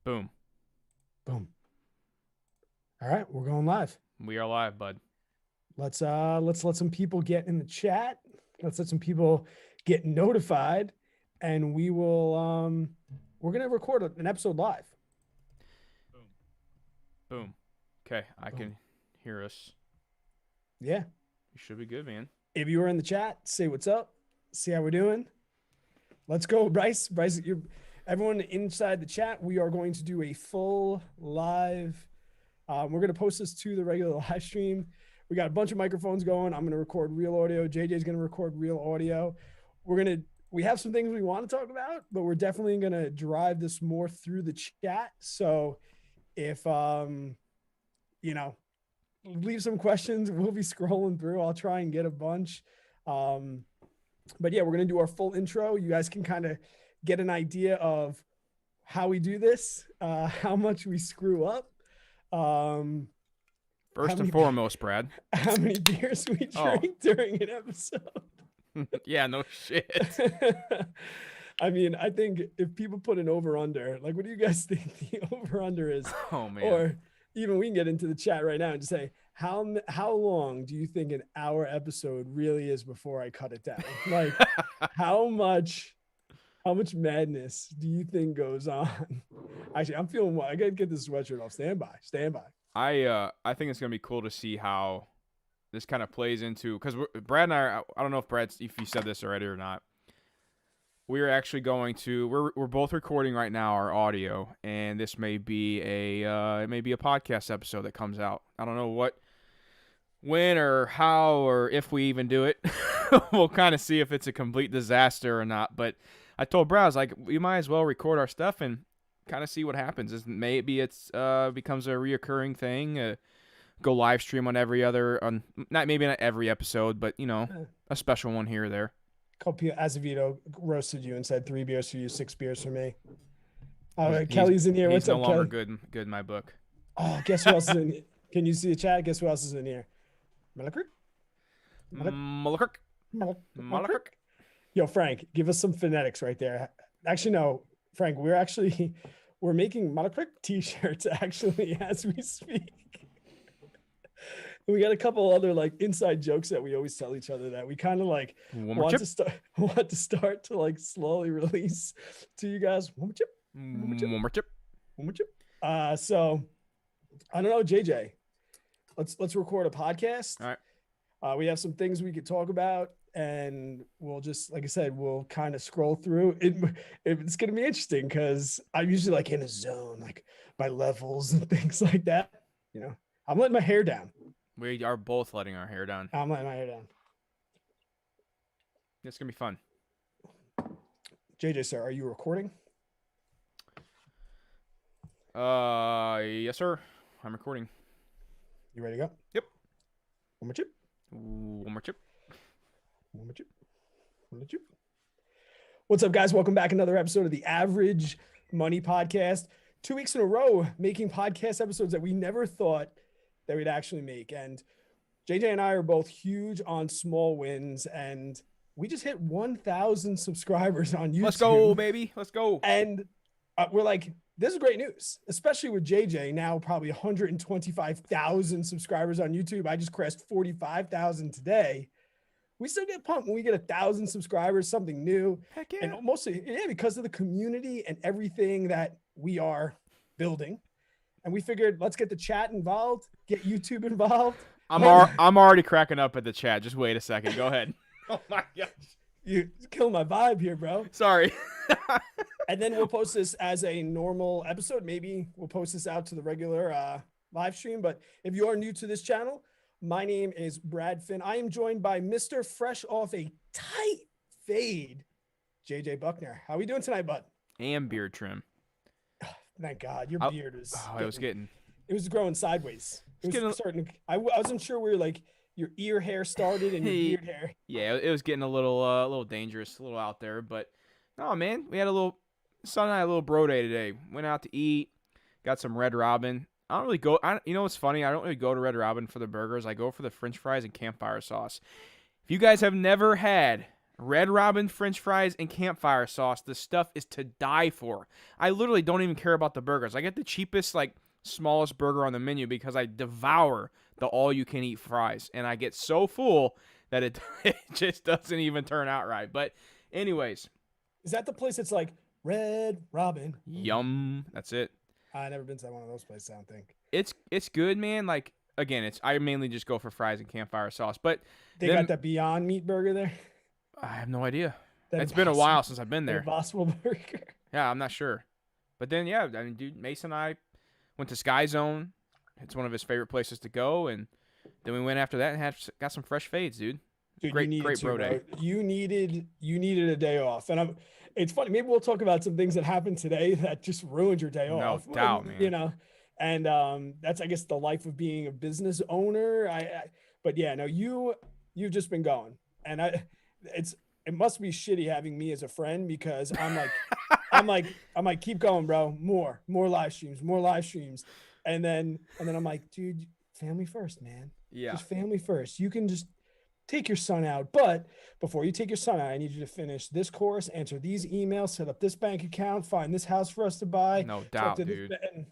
Boom. Boom. All right, we're going live. We are live, bud. Let's let some people get in the chat. Let's let some people get notified, and we're gonna record an episode live. Boom. Okay, I Boom. can hear us. Yeah. You should be good, man. If you are in the chat, say what's up. See how we're doing. Let's go, Bryce. Bryce, everyone inside the chat. We are going to do a full live. We're going to post this to the regular live stream. We got a bunch of microphones going. I'm going to record real audio. JJ's going to record real audio. We have some things we want to talk about, but we're definitely going to drive this more through the chat. So if, leave some questions, we'll be scrolling through. I'll try and get a bunch. But yeah, we're going to do our full intro. You guys can kind of get an idea of how we do this, how much we screw up. First and foremost, Brad. How many beers we drink during an episode. Yeah, no shit. I mean, I think if people put an over-under, like, what do you guys think the over-under is? Oh, man. Or even we can get into the chat right now and just say, how long do you think an hour episode really is before I cut it down? Like, how much madness do you think goes on? Actually, I'm feeling I gotta get this sweatshirt off. Stand by. I think it's gonna be cool to see how this kind of plays into, because Brad and I don't know if you said this already or not. We're actually going to we're both recording right now our audio, and this may be a podcast episode that comes out. I don't know when or how or if we even do it. We'll kind of see if it's a complete disaster or not. But I told Brad, I was like, we might as well record our stuff and kind of see what happens. Maybe it's becomes a reoccurring thing. Go live stream on not every episode, but a special one here or there. Azevedo roasted you and said 3 beers for you, 6 beers for me. Kelly's in here. What's up, Kelly? He's no longer good in my book. Oh, guess who else is in here? Can you see the chat? Guess who else is in here? Malakirk. Yo, Frank, give us some phonetics right there. Actually, no, Frank, we're making Malakirk t-shirts actually as we speak. We got a couple other like inside jokes that we always tell each other that we kind of like want to start to like slowly release to you guys. One more chip. So I don't know, JJ. Let's record a podcast. All right. We have some things we could talk about, and we'll just, like I said, we'll kind of scroll through. It's going to be interesting because I'm usually like in a zone, like by levels and things like that. I'm letting my hair down. We are both letting our hair down. I'm letting my hair down. It's going to be fun. JJ, sir, are you recording? Yes, sir. I'm recording. You ready to go? Yep. One more chip. One more chip. What's up, guys? Welcome back. Another episode of the Average Money Podcast. 2 weeks in a row making podcast episodes that we never thought that we'd actually make. And JJ and I are both huge on small wins, and we just hit 1,000 subscribers on YouTube. Let's go, baby. Let's go. And we're like, this is great news, especially with JJ now probably 125,000 subscribers on YouTube. I just crossed 45,000 today. We still get pumped when we get 1,000 subscribers, something new. Heck yeah. And mostly, because of the community and everything that we are building. And we figured, let's get the chat involved, get YouTube involved. I'm already cracking up at the chat. Just wait a second. Go ahead. Oh my gosh. You killing my vibe here, bro. Sorry. And then we'll post this as a normal episode. Maybe we'll post this out to the regular live stream. But if you are new to this channel, my name is Brad Finn. I am joined by Mr. Fresh off a tight fade, JJ Buckner. How are we doing tonight, bud? And beard trim. Thank God. Your beard was... It was growing sideways. I wasn't sure where like your ear hair started and your beard hair. Yeah, it was getting a little dangerous, a little out there. But, no, man, we had son and I had a little bro day today. Went out to eat, got some Red Robin. I don't really go... you know what's funny? I don't really go to Red Robin for the burgers. I go for the French fries and campfire sauce. If you guys have never had Red Robin French fries and campfire sauce. The stuff is to die for. I literally don't even care about the burgers. I get the cheapest, like, smallest burger on the menu because I devour the all-you-can-eat fries, and I get so full that it, it just doesn't even turn out right. But anyways, Is that the place that's like Red Robin? yum. That's it. I never been to one of those places, I don't think. It's good, man. Like, again, I mainly just go for fries and campfire sauce. But They then got that Beyond Meat burger there. I have no idea. That It's been a while since I've been that there. Impossible burger. Yeah, I'm not sure. But then, yeah, I mean, dude, Mason and I went to Sky Zone. It's one of his favorite places to go, and then we went after that and got some fresh fades, dude. Dude, Great, you needed great to, bro bro. day. You needed a day off, and it's funny. Maybe we'll talk about some things that happened today that just ruined your day No off. doubt, You man. know, and that's I guess the life of being a business owner. But yeah, no, you've just been going, and it must be shitty having me as a friend because I'm like, keep going, bro. More live streams, and then I'm like, dude, family first, man. Yeah. Just family first. You can just take your son out. But before you take your son out, I need you to finish this course, answer these emails, set up this bank account, find this house for us to buy. No talk doubt, to this dude. man,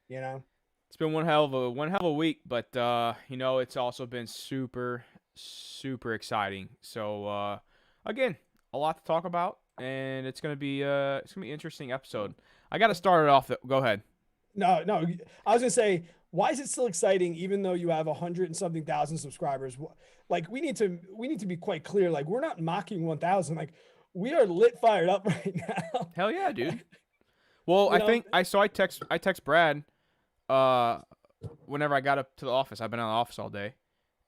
you know, It's been one hell of a week, but you know, it's also been super, super exciting. So again, a lot to talk about, and it's gonna be an interesting episode. I got to start it off. Go ahead. no, I was gonna say, why is it still exciting even though you have 100 and something thousand subscribers? Like we need to be quite clear. Like we're not mocking 1,000. Like we are lit fired up right now. Hell yeah, dude. Well, You I know? think I text Brad whenever I got up to the office. I've been in the office all day,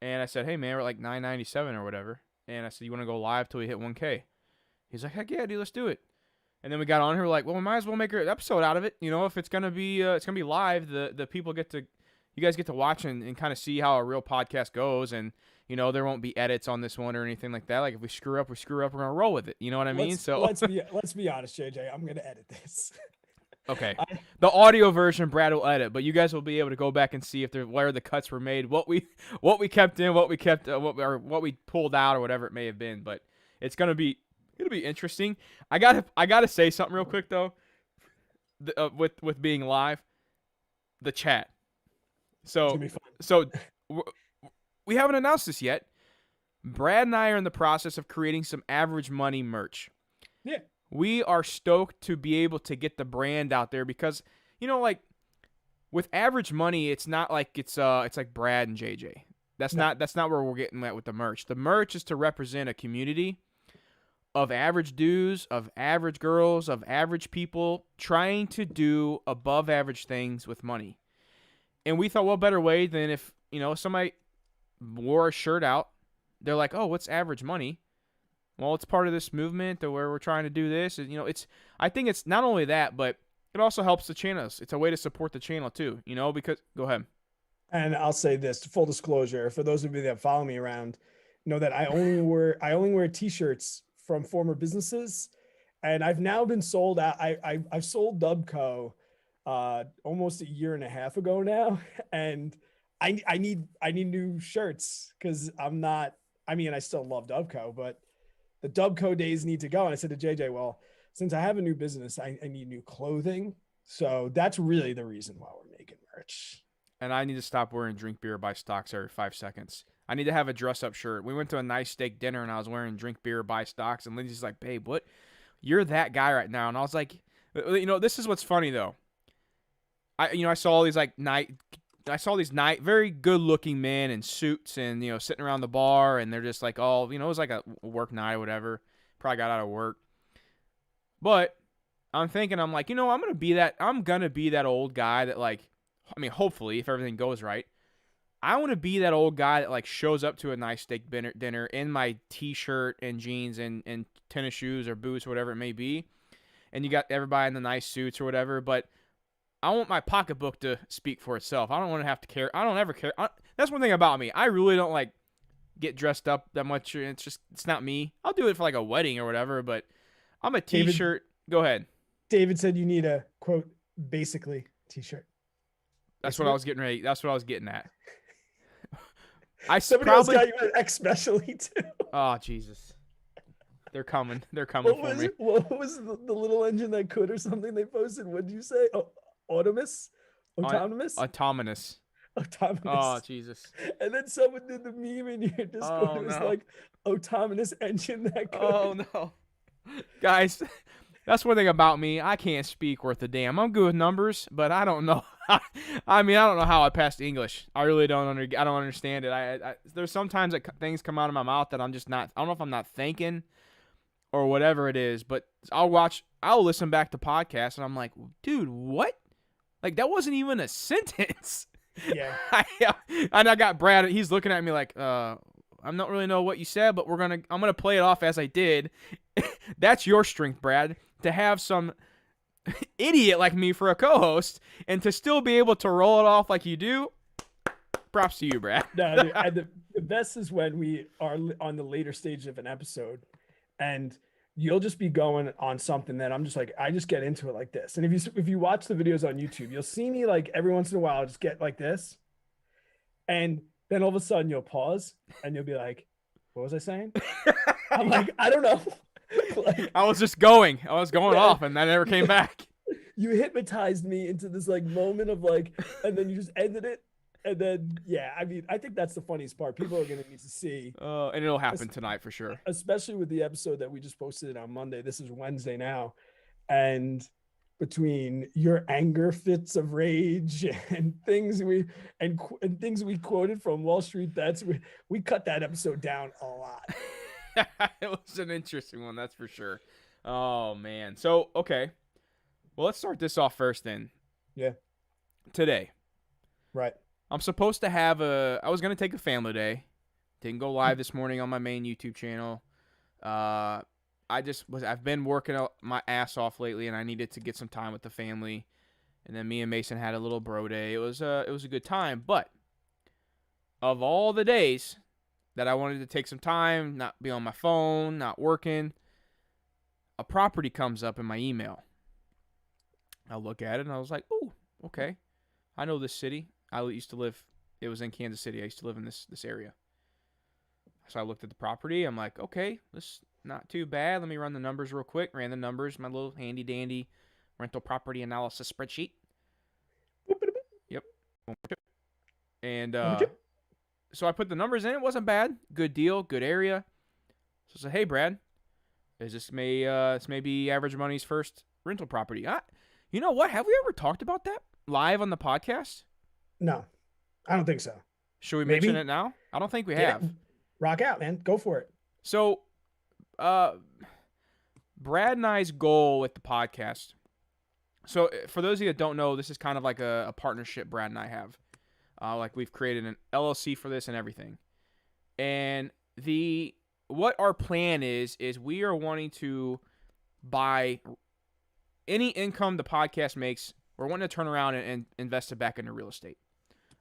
and I said, "Hey man, we're at like 997 or whatever." And I said, "You want to go live till we hit 1K?" He's like, "Heck yeah, dude, let's do it." And then we got on here, we're like, "Well, we might as well make an episode out of it. You know, if it's gonna be live, the people you guys get to watch and kind of see how a real podcast goes, and you know there won't be edits on this one or anything like that. Like if we screw up, we screw up. We're gonna roll with it. You know what I mean? So let's be honest, JJ. I'm gonna edit this. okay, the audio version Brad will edit, but you guys will be able to go back and see where the cuts were made, what we kept in, what we pulled out, or whatever it may have been. But it'll be interesting. I gotta say something real quick though. With being live, the chat. So we haven't announced this yet. Brad and I are in the process of creating some Average Money merch. Yeah. We are stoked to be able to get the brand out there because, you know, like with Average Money, it's not like it's like Brad and JJ. That's not where we're getting at with the merch. The merch is to represent a community of average dudes, of average girls, of average people trying to do above average things with money. And we thought, what better way than if, you know, somebody wore a shirt out, they're like, oh, what's Average Money? Well, it's part of this movement where we're trying to do this. And, you know, I think it's not only that, but it also helps the channels. It's a way to support the channel too, you know, because go ahead. And I'll say this, full disclosure, for those of you that follow me around, know that I only wear t-shirts from former businesses, and I've now been sold out. I've sold Dubco almost a year and a half ago now, and I need new shirts because I still love Dubco, but the Dubco days need to go. And I said to JJ, well, since I have a new business, I need new clothing. So that's really the reason why we're making merch. And I need to stop wearing Drink Beer Buy Stocks every 5 seconds. I need to have a dress-up shirt. We went to a nice steak dinner, and I was wearing Drink Beer Buy Stocks, and Lindsay's like, babe, what? You're that guy right now. And I was like, you know, this is what's funny, though. I saw all these, very good-looking men in suits and, you know, sitting around the bar, and they're just like, all, you know, it was like a work night or whatever. Probably got out of work. But I'm thinking, I'm like, you know, I'm going to be that old guy that, like, I mean, hopefully, if everything goes right, I want to be that old guy that, like, shows up to a nice steak dinner in my T-shirt and jeans and tennis shoes or boots or whatever it may be, and you got everybody in the nice suits or whatever, but I want my pocketbook to speak for itself. I don't want to have to care. I don't ever care. That's one thing about me. I really don't, like, get dressed up that much. It's not me. I'll do it for, like, a wedding or whatever, but I'm a T-shirt. Go ahead. David said you need a, quote, basically T-shirt. That's what I was getting ready. That's what I was getting at. Somebody else got you an X specially too. Oh, Jesus. They're coming. They're coming for me. What was the little engine that could or something they posted? What did you say? Oh, autonomous, On autonomous, autonomous. Oh autonomous. Jesus. And then someone did the meme in your Discord. Oh It was no. like autonomous engine that Oh could. no. Guys, that's one thing about me. I can't speak worth a damn. I'm good with numbers, but I don't know. I mean, I don't know how I passed English. I really don't I don't understand it. There's sometimes that things come out of my mouth that I'm just not. I don't know if I'm not thinking or whatever it is. But I'll listen back to podcasts and I'm like, dude, what? Like that wasn't even a sentence. Yeah. And I got Brad. He's looking at me like, I don't really know what you said, but I'm gonna play it off as I did. That's your strength, Brad, to have some idiot like me for a co-host and to still be able to roll it off like you do. Props to you, Brad. No, dude, and the best is when we are on the later stage of an episode and you'll just be going on something that I'm just like, I just get into it like this. And if you watch the videos on YouTube, you'll see me like every once in a while just get like this. And then all of a sudden you'll pause and you'll be like, what was I saying? I'm like, I don't know. Like, I was going Yeah. off and that never came back. you hypnotized me into this like moment of like, and then you just ended it. And then, yeah, I mean, I think that's the funniest part. People are going to need to see, And it'll happen tonight for sure. especially with the episode that we just posted on Monday. This is Wednesday now. And between your anger fits of rage and things we quoted from Wall Street Bets, we cut that episode down a lot. It was an interesting one, that's for sure. Oh man. So okay, well let's start this off first then. Yeah. Today, Right. I'm supposed to have I was gonna take a family day. Didn't go live this morning on my main YouTube channel. I've been working my ass off lately, and I needed to get some time with the family. And then me and Mason had a little bro day. It was a good time, but of all the days that I wanted to take some time, not be on my phone, not working, a property comes up in my email. I look at it and I was like, "Oh, okay. I know this city. I used to live. It was in Kansas City. I used to live in this area." So I looked at the property. I'm like, "Okay, this not too bad. Let me run the numbers real quick." Ran the numbers, my little handy dandy rental property analysis spreadsheet. Yep. And so I put the numbers in. It wasn't bad. Good deal. Good area. So I said, "Hey, Brad, this may be Average Money's first rental property." You know what? Have we ever talked about that live on the podcast? No, I don't think so. Should we Maybe. mention it now? I don't think we Yeah. have. Rock out, man. Go for it. So, Brad and I's goal with the podcast. So, for those of you that don't know, this is kind of like a partnership Brad and I have. Like we've created an LLC for this and everything. And what our plan is we are wanting to buy any income the podcast makes. We're wanting to turn around and invest it back into real estate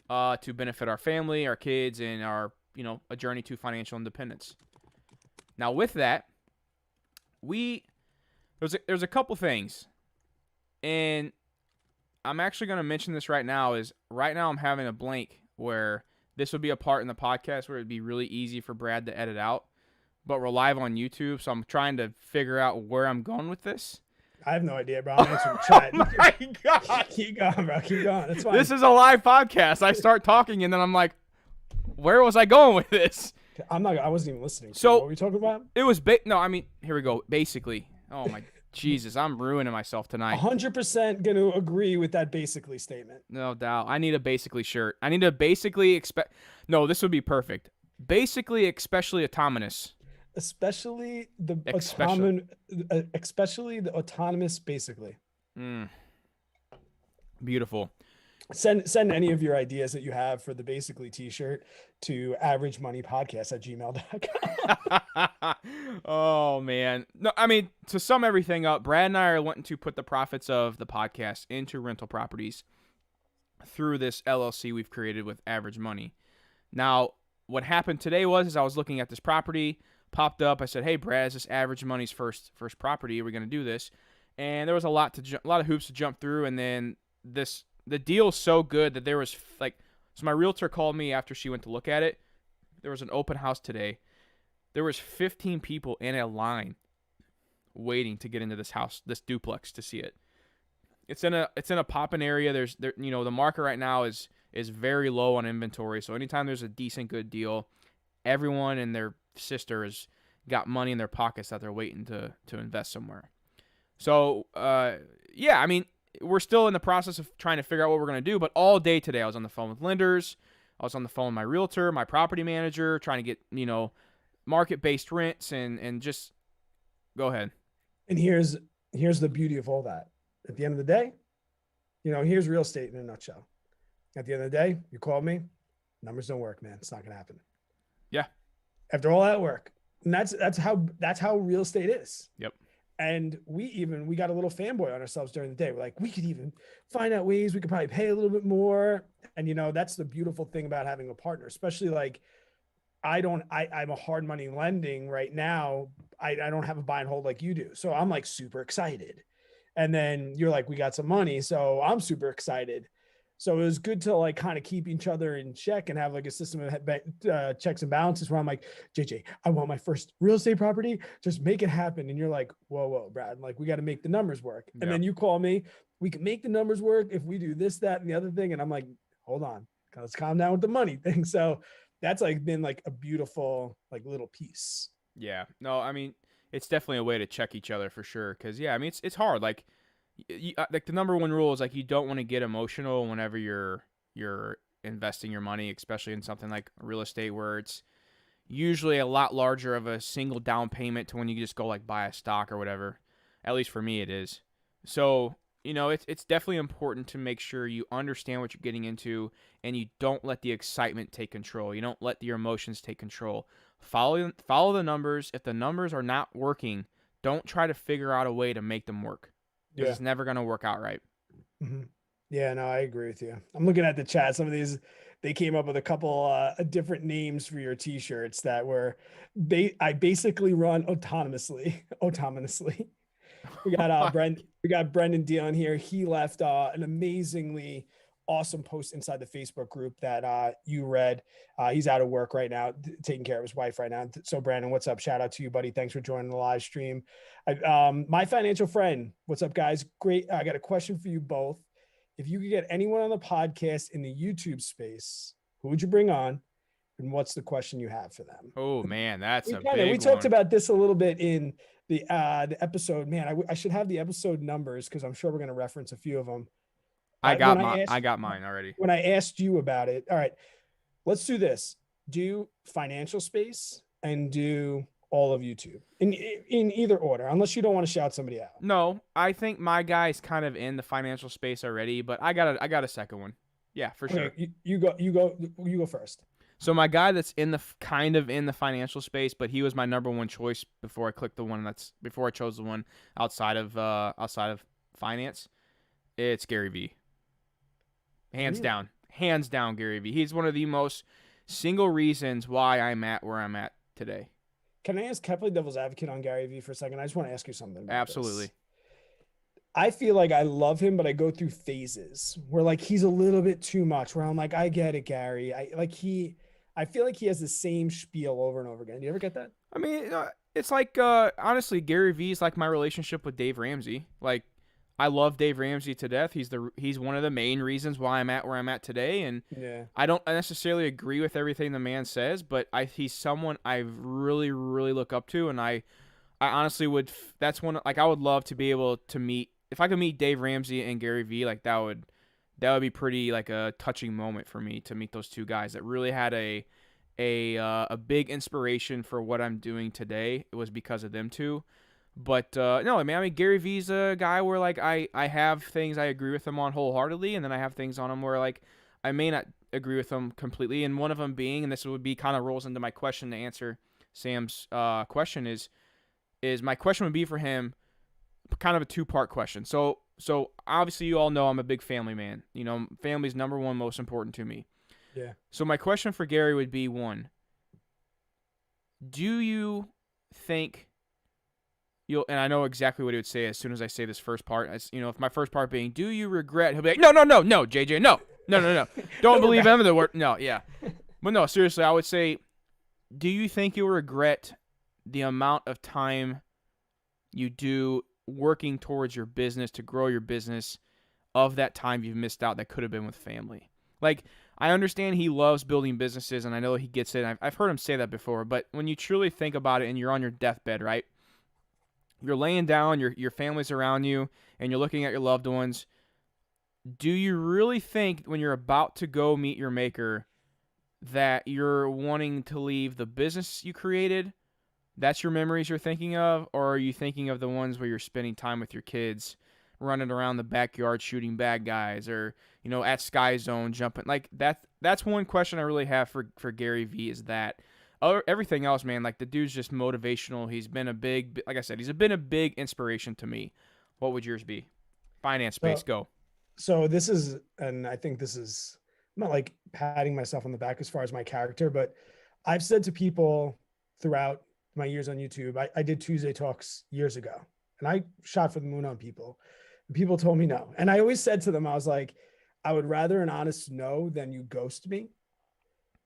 to benefit our family, our kids, and our a journey to financial independence. Now, with that, there's a couple things, and I'm actually going to mention this right now. Right now I'm having a blank where this would be a part in the podcast where it'd be really easy for Brad to edit out, but we're live on YouTube, so I'm trying to figure out where I'm going with this. I have no idea, bro. I'm answering the chat. Oh my God. Keep going, bro. Keep going. That's fine. This is a live podcast. I start talking, and then I'm like, where was I going with this? I wasn't even listening. So, what were we talking about? It was here we go. Basically. Oh my Jesus, I'm ruining myself tonight. 100% going to agree with that basically statement. No doubt. I need a basically shirt. I need a basically No, this would be perfect. Basically, especially autonomous. Especially the autonomous basically. Beautiful. Send any of your ideas that you have for the basically t-shirt to averagemoneypodcast@gmail.com. Oh man. No, I mean, to sum everything up, Brad and I are wanting to put the profits of the podcast into rental properties through this LLC we've created with Average Money. Now, what happened today was I was looking at this property, popped up. I said, "Hey, Brad, is this Average Money's first property? Are we going to do this?" And there was a lot of hoops to jump through, and then the deal's so good that there was so my realtor called me after she went to look at it. There was an open house today. There was 15 people in a line waiting to get into this house, this duplex, to see it. It's in a poppin' area. The market right now is very low on inventory. So anytime there's a decent good deal, everyone and their sister has got money in their pockets that they're waiting to invest somewhere. So yeah, I mean, we're still in the process of trying to figure out what we're gonna do. But all day today, I was on the phone with lenders. I was on the phone with my realtor, my property manager, trying to get market-based rents and just go ahead. And here's the beauty of all that. At the end of the day, here's real estate in a nutshell. At the end of the day, you called me, numbers don't work, man. It's not gonna happen. Yeah. After all that work, and that's how real estate is. Yep. And we got a little fanboy on ourselves during the day. We're like, we could even find out ways we could probably pay a little bit more. And that's the beautiful thing about having a partner, especially like I'm a hard money lending right now. I don't have a buy and hold like you do. So I'm like super excited. And then you're like, we got some money. So I'm super excited. So it was good to like kind of keep each other in check and have like a system of checks and balances where I'm like, JJ, I want my first real estate property. Just make it happen. And you're like, whoa, Brad, like we got to make the numbers work. And then you call me, we can make the numbers work if we do this, that, and the other thing. And I'm like, hold on, let's calm down with the money thing. So that's like been like a beautiful like little piece. Yeah. No, I mean, it's definitely a way to check each other for sure. Cause yeah, I mean, it's hard. Like the number one rule is like, you don't want to get emotional whenever you're investing your money, especially in something like real estate where it's usually a lot larger of a single down payment to when you just go like buy a stock or whatever. At least for me, it is. So, it's definitely important to make sure you understand what you're getting into and you don't let the excitement take control. You don't let your emotions take control. Follow the numbers. If the numbers are not working, don't try to figure out a way to make them work. Because it's never going to work out right. Mm-hmm. Yeah, no, I agree with you. I'm looking at the chat. Some of these, they came up with a couple different names for your t-shirts that were, I basically run autonomously. We got Brendan Dion here. He left an amazingly awesome post inside the Facebook group that you read. He's out of work right now, taking care of his wife right now. So Brandon, what's up? Shout out to you, buddy. Thanks for joining the live stream. My financial friend, what's up, guys? Great. I got a question for you both. If you could get anyone on the podcast in the YouTube space, who would you bring on? And what's the question you have for them? Oh man, that's a big one. We talked one. about this a little bit in the episode. Man, I should have the episode numbers because I'm sure we're going to reference a few of them. I got mine already. When I asked you about it. All right, let's do this. Do financial space and do all of YouTube in either order, unless you don't want to shout somebody out. No, I think my guy's kind of in the financial space already, but I got a second one. Yeah, for sure. You go first. So my guy that's in the financial space, but he was my number one choice before I clicked before I chose the one outside of finance. It's Gary Vee. Hands down, Gary Vee. He's one of the most single reasons why I'm at where I'm at today. Can I ask, can I play devil's advocate on Gary Vee for a second? I just want to ask you something. Absolutely. I feel like I love him, but I go through phases where like he's a little bit too much. Where I'm like, I get it, Gary. I feel like he has the same spiel over and over again. Do you ever get that? I mean, it's like honestly, Gary Vee is like my relationship with Dave Ramsey. Like, I love Dave Ramsey to death. He's one of the main reasons why I'm at where I'm at today. And I don't necessarily agree with everything the man says, but he's someone I really, really look up to. And I honestly would, that's one, like I would love to be able to meet, if I could meet Dave Ramsey and Gary Vee, like that would be pretty like a touching moment for me to meet those two guys that really had a big inspiration for what I'm doing today. It was because of them two. But no, I mean, Gary Vee's a guy where like I have things I agree with him on wholeheartedly, and then I have things on him where like I may not agree with him completely. And one of them being, and this would be kind of rolls into my question to answer Sam's question is my question would be for him kind of a two-part question. So obviously you all know I'm a big family man. You know, family's number one most important to me. Yeah. So my question for Gary would be one, do you think and I know exactly what he would say as soon as I say this first part. As you know, if my first part being, do you regret? He'll be like, no, JJ, no. Don't believe him in the word. No, yeah. But no, seriously, I would say, do you think you'll regret the amount of time you do working towards your business to grow your business of that time you've missed out that could have been with family. Like, I understand he loves building businesses, and I know he gets it. And I've heard him say that before, but when you truly think about it and you're on your deathbed, right? You're laying down, your family's around you, and you're looking at your loved ones. Do you really think when you're about to go meet your maker that you're wanting to leave the business you created? That's your memories you're thinking of? Or are you thinking of the ones where you're spending time with your kids, running around the backyard shooting bad guys, or, at Sky Zone jumping? Like, that's one question I really have for Gary Vee, is that. Everything else, man, like, the dude's just motivational. He's been like I said, he's been a big inspiration to me. What would yours be? Finance space, go. So this is, and I think this is, I'm not like patting myself on the back as far as my character, but I've said to people throughout my years on YouTube, I did Tuesday Talks years ago, and I shot for the moon on people. And people told me no. And I always said to them, I was like, I would rather an honest no than you ghost me.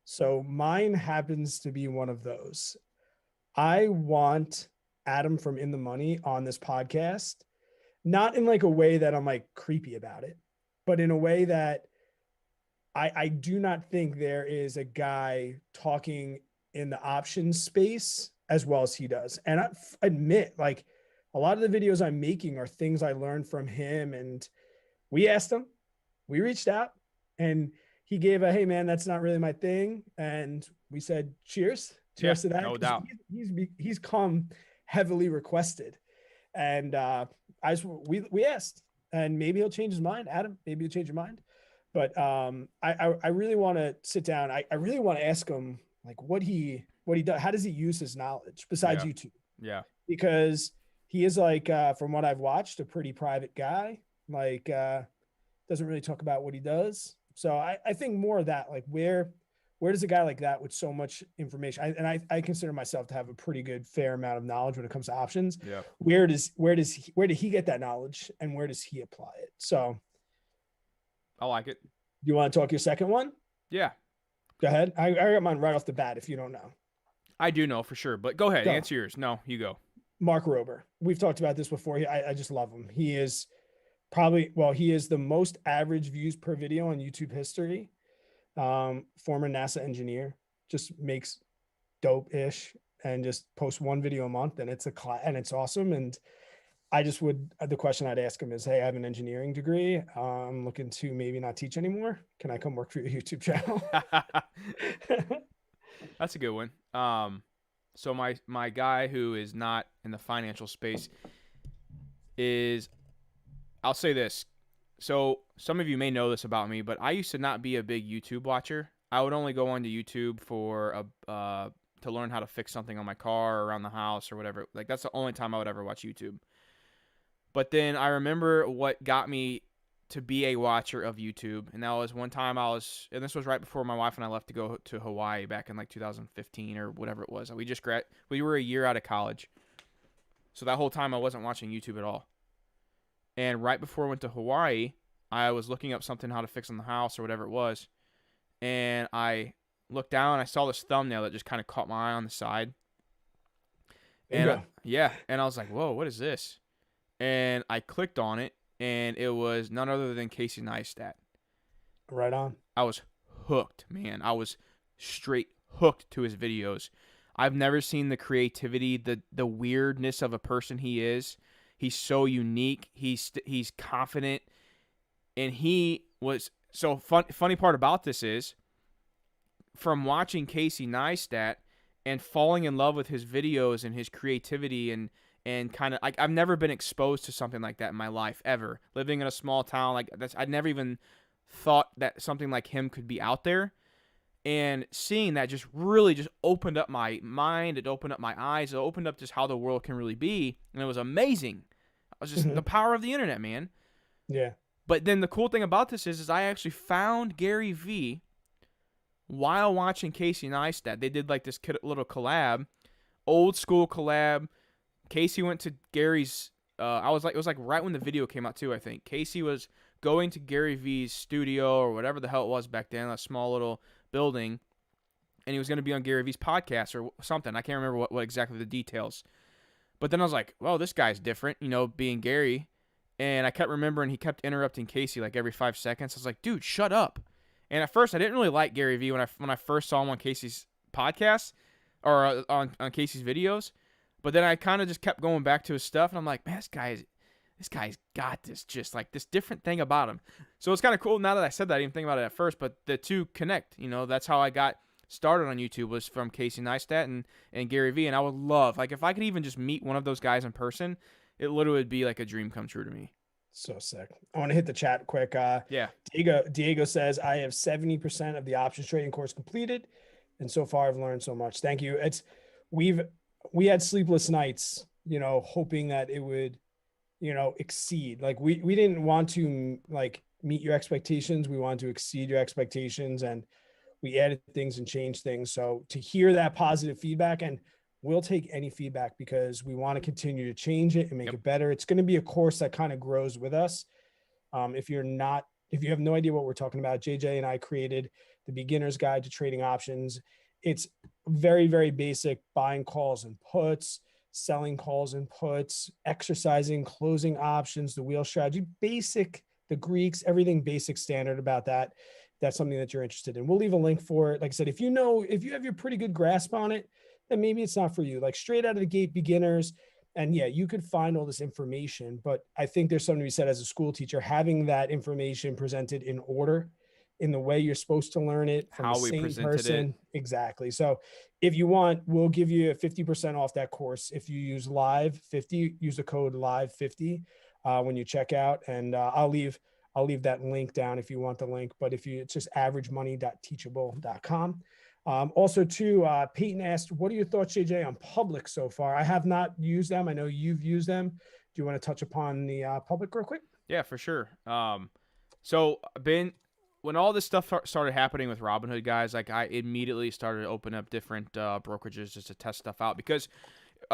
So mine happens to be one of those. I want Adam from In the Money on this podcast, not in like a way that I'm like creepy about it, but in a way that I do not think there is a guy talking in the options space as well as he does. And I admit, like, a lot of the videos I'm making are things I learned from him. And we asked him, we reached out, and he gave a, hey man, that's not really my thing. And we said, cheers to that. No doubt. He's come heavily requested. And we asked, and maybe he'll change his mind. Adam, maybe he'll change your mind. But I really want to sit down. I really want to ask him, like, what he does. How does he use his knowledge besides YouTube? Yeah. Because he is, like, from what I've watched, a pretty private guy. Like, doesn't really talk about what he does. So I think more of that, like, where does a guy like that with so much information, I consider myself to have a pretty good fair amount of knowledge when it comes to options. Yeah. Where did he get that knowledge, and where does he apply it? So I like it. You want to talk your second one? Yeah. Go ahead. I got mine right off the bat if you don't know. I do know for sure, but go ahead. Go. Answer yours. No, you go. Mark Rober. We've talked about this before. I just love him. He is he is the most average views per video in YouTube history. Former NASA engineer, just makes dope-ish and just posts one video a month, and it's awesome. And the question I'd ask him is, hey, I have an engineering degree. I'm looking to maybe not teach anymore. Can I come work for your YouTube channel? That's a good one. So my guy who is not in the financial space is, I'll say this. So some of you may know this about me, but I used to not be a big YouTube watcher. I would only go onto YouTube for to learn how to fix something on my car or around the house or whatever. Like, that's the only time I would ever watch YouTube. But then I remember what got me to be a watcher of YouTube, and that was one time and this was right before my wife and I left to go to Hawaii back in like 2015 or whatever it was. We were a year out of college. So that whole time I wasn't watching YouTube at all. And right before I went to Hawaii, I was looking up something, how to fix on the house or whatever it was. And I looked down and I saw this thumbnail that just kind of caught my eye on the side. And and I was like, whoa, what is this? And I clicked on it, and it was none other than Casey Neistat. Right on. I was hooked, man. I was straight hooked to his videos. I've never seen the creativity, the weirdness of a person he is. He's so unique. He's confident, and he was so funny part about this is, from watching Casey Neistat and falling in love with his videos and his creativity and kind of, like, I've never been exposed to something like that in my life ever. Living in a small town like that's, I'd never even thought that something like him could be out there. And seeing that just really just opened up my mind. It opened up my eyes. It opened up just how the world can really be. And it was amazing. It was just the power of the internet, man. Yeah. But then the cool thing about this is I actually found Gary Vee while watching Casey Neistat. They did like this little collab, old school collab. Casey went to Gary's, it was like right when the video came out too, I think. Casey was going to Gary Vee's studio or whatever the hell it was back then, a small little building, and he was going to be on Gary Vee's podcast or something. I can't remember what exactly the details. But then I was like, well, this guy's different, being Gary. And I kept remembering he kept interrupting Casey like every 5 seconds. I was like, dude, shut up. And at first, I didn't really like Gary Vee when I first saw him on Casey's podcast or on Casey's videos. But then I kind of just kept going back to his stuff, and I'm like, man, this guy's got this just like this different thing about him. So it's kind of cool now that I said that. I didn't think about it at first, but the two connect. That's how I got started on YouTube, was from Casey Neistat and Gary Vee. And I would love, like, if I could even just meet one of those guys in person, it literally would be like a dream come true to me. So sick. I want to hit the chat quick. Yeah. Diego says, I have 70% of the options trading course completed, and so far I've learned so much. Thank you. We had sleepless nights, hoping that it would, exceed. Like we didn't want to like meet your expectations. We wanted to exceed your expectations, and we added things and changed things. So to hear that positive feedback, and we'll take any feedback because we want to continue to change it and make it better. It's going to be a course that kind of grows with us. If you have no idea what we're talking about, JJ and I created the beginner's guide to trading options. It's very, very basic: buying calls and puts, selling calls and puts, exercising, closing options, the wheel strategy, basic, the Greeks, everything basic, standard about that. That's something that you're interested in. We'll leave a link for it. Like I said, if you have your pretty good grasp on it, then maybe it's not for you. Like straight out of the gate, beginners. And yeah, you could find all this information, but I think there's something to be said as a school teacher, having that information presented in order, in the way you're supposed to learn it, from How the we same presented person. Exactly. So if you want, we'll give you a 50% off that course. If you use live50, use the code live50 when you check out. And I'll leave that link down if you want the link, but it's just averagemoney.teachable.com. Also too, Peyton asked, what are your thoughts, JJ, on Public so far? I have not used them. I know you've used them. Do you want to touch upon the Public real quick? Yeah, for sure. So when all this stuff started happening with Robinhood, guys, like I immediately started to open up different brokerages just to test stuff out. Because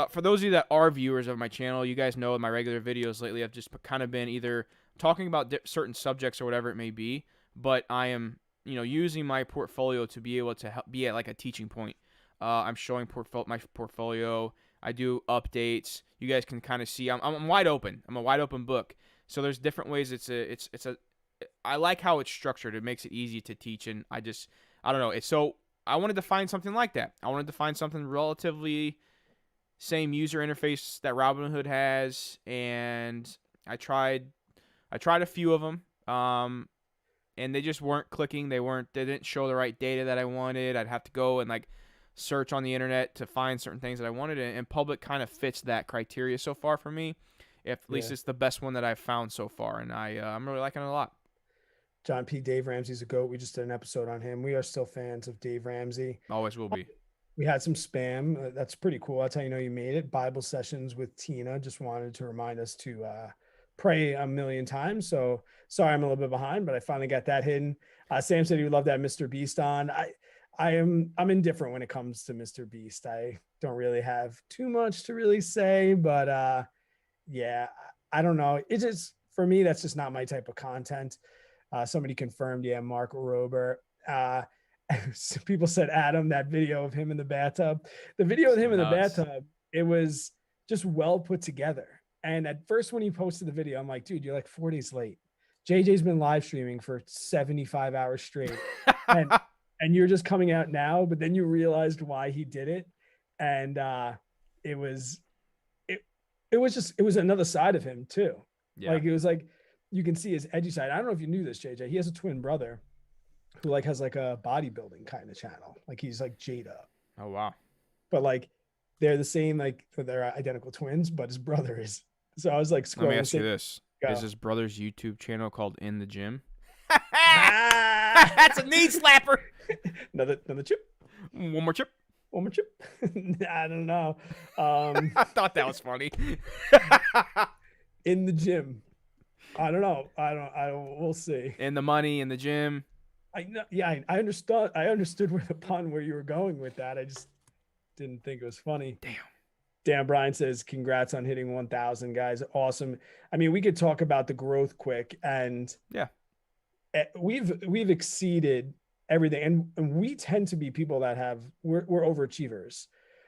for those of you that are viewers of my channel, you guys know in my regular videos lately, I've just kind of been either talking about certain subjects or whatever it may be, but I am using my portfolio to be able to be at like a teaching point. I'm showing my portfolio. I do updates. You guys can kind of see I'm wide open. I'm a wide open book. So there's different ways. I like how it's structured. It makes it easy to teach, and I don't know. So I wanted to find something like that. I wanted to find something relatively same user interface that Robinhood has, and I tried a few of them. And they just weren't clicking. They didn't show the right data that I wanted. I'd have to go and like search on the internet to find certain things that I wanted. And Public kind of fits that criteria so far for me. At least it's the best one that I've found so far. And I'm really liking it a lot. John P. Dave Ramsey's a GOAT. We just did an episode on him. We are still fans of Dave Ramsey. Always will be. We had some spam. That's pretty cool. That's how you know you made it. Bible sessions with Tina. Just wanted to remind us to pray a million times. So sorry, I'm a little bit behind, but I finally got that hidden. Sam said he would love that Mr. Beast on. I'm indifferent when it comes to Mr. Beast. I don't really have too much to really say, but yeah, I don't know. It just, for me, that's just not my type of content. Somebody confirmed, yeah, Mark Rober. People said, Adam, that video of him in the bathtub. The video of him in the bathtub, it was just well put together. And at first, when he posted the video, I'm like, dude, you're like 4 days late. JJ's been live streaming for 75 hours straight. and you're just coming out now, but then you realized why he did it. And it was another side of him too. Yeah. Like, it was like, you can see his edgy side. I don't know if you knew this, JJ. He has a twin brother who like has like a bodybuilding kind of channel. Like he's like Jada. Oh, wow. But like, they're the same, like they're identical twins, but his brother is. So I was like, let me ask you this. Is his brother's YouTube channel called In the Gym? That's a knee slapper. Another chip. One more chip. I don't know. I thought that was funny. In the gym. I don't know. We'll see. In the money, in the gym. I know. Yeah, I understood. I understood where you were going with that. I just didn't think it was funny. Dan Bryan says, congrats on hitting 1,000, guys. Awesome. I mean, we could talk about the growth quick, and yeah, we've exceeded everything. And we tend to be people that we're overachievers.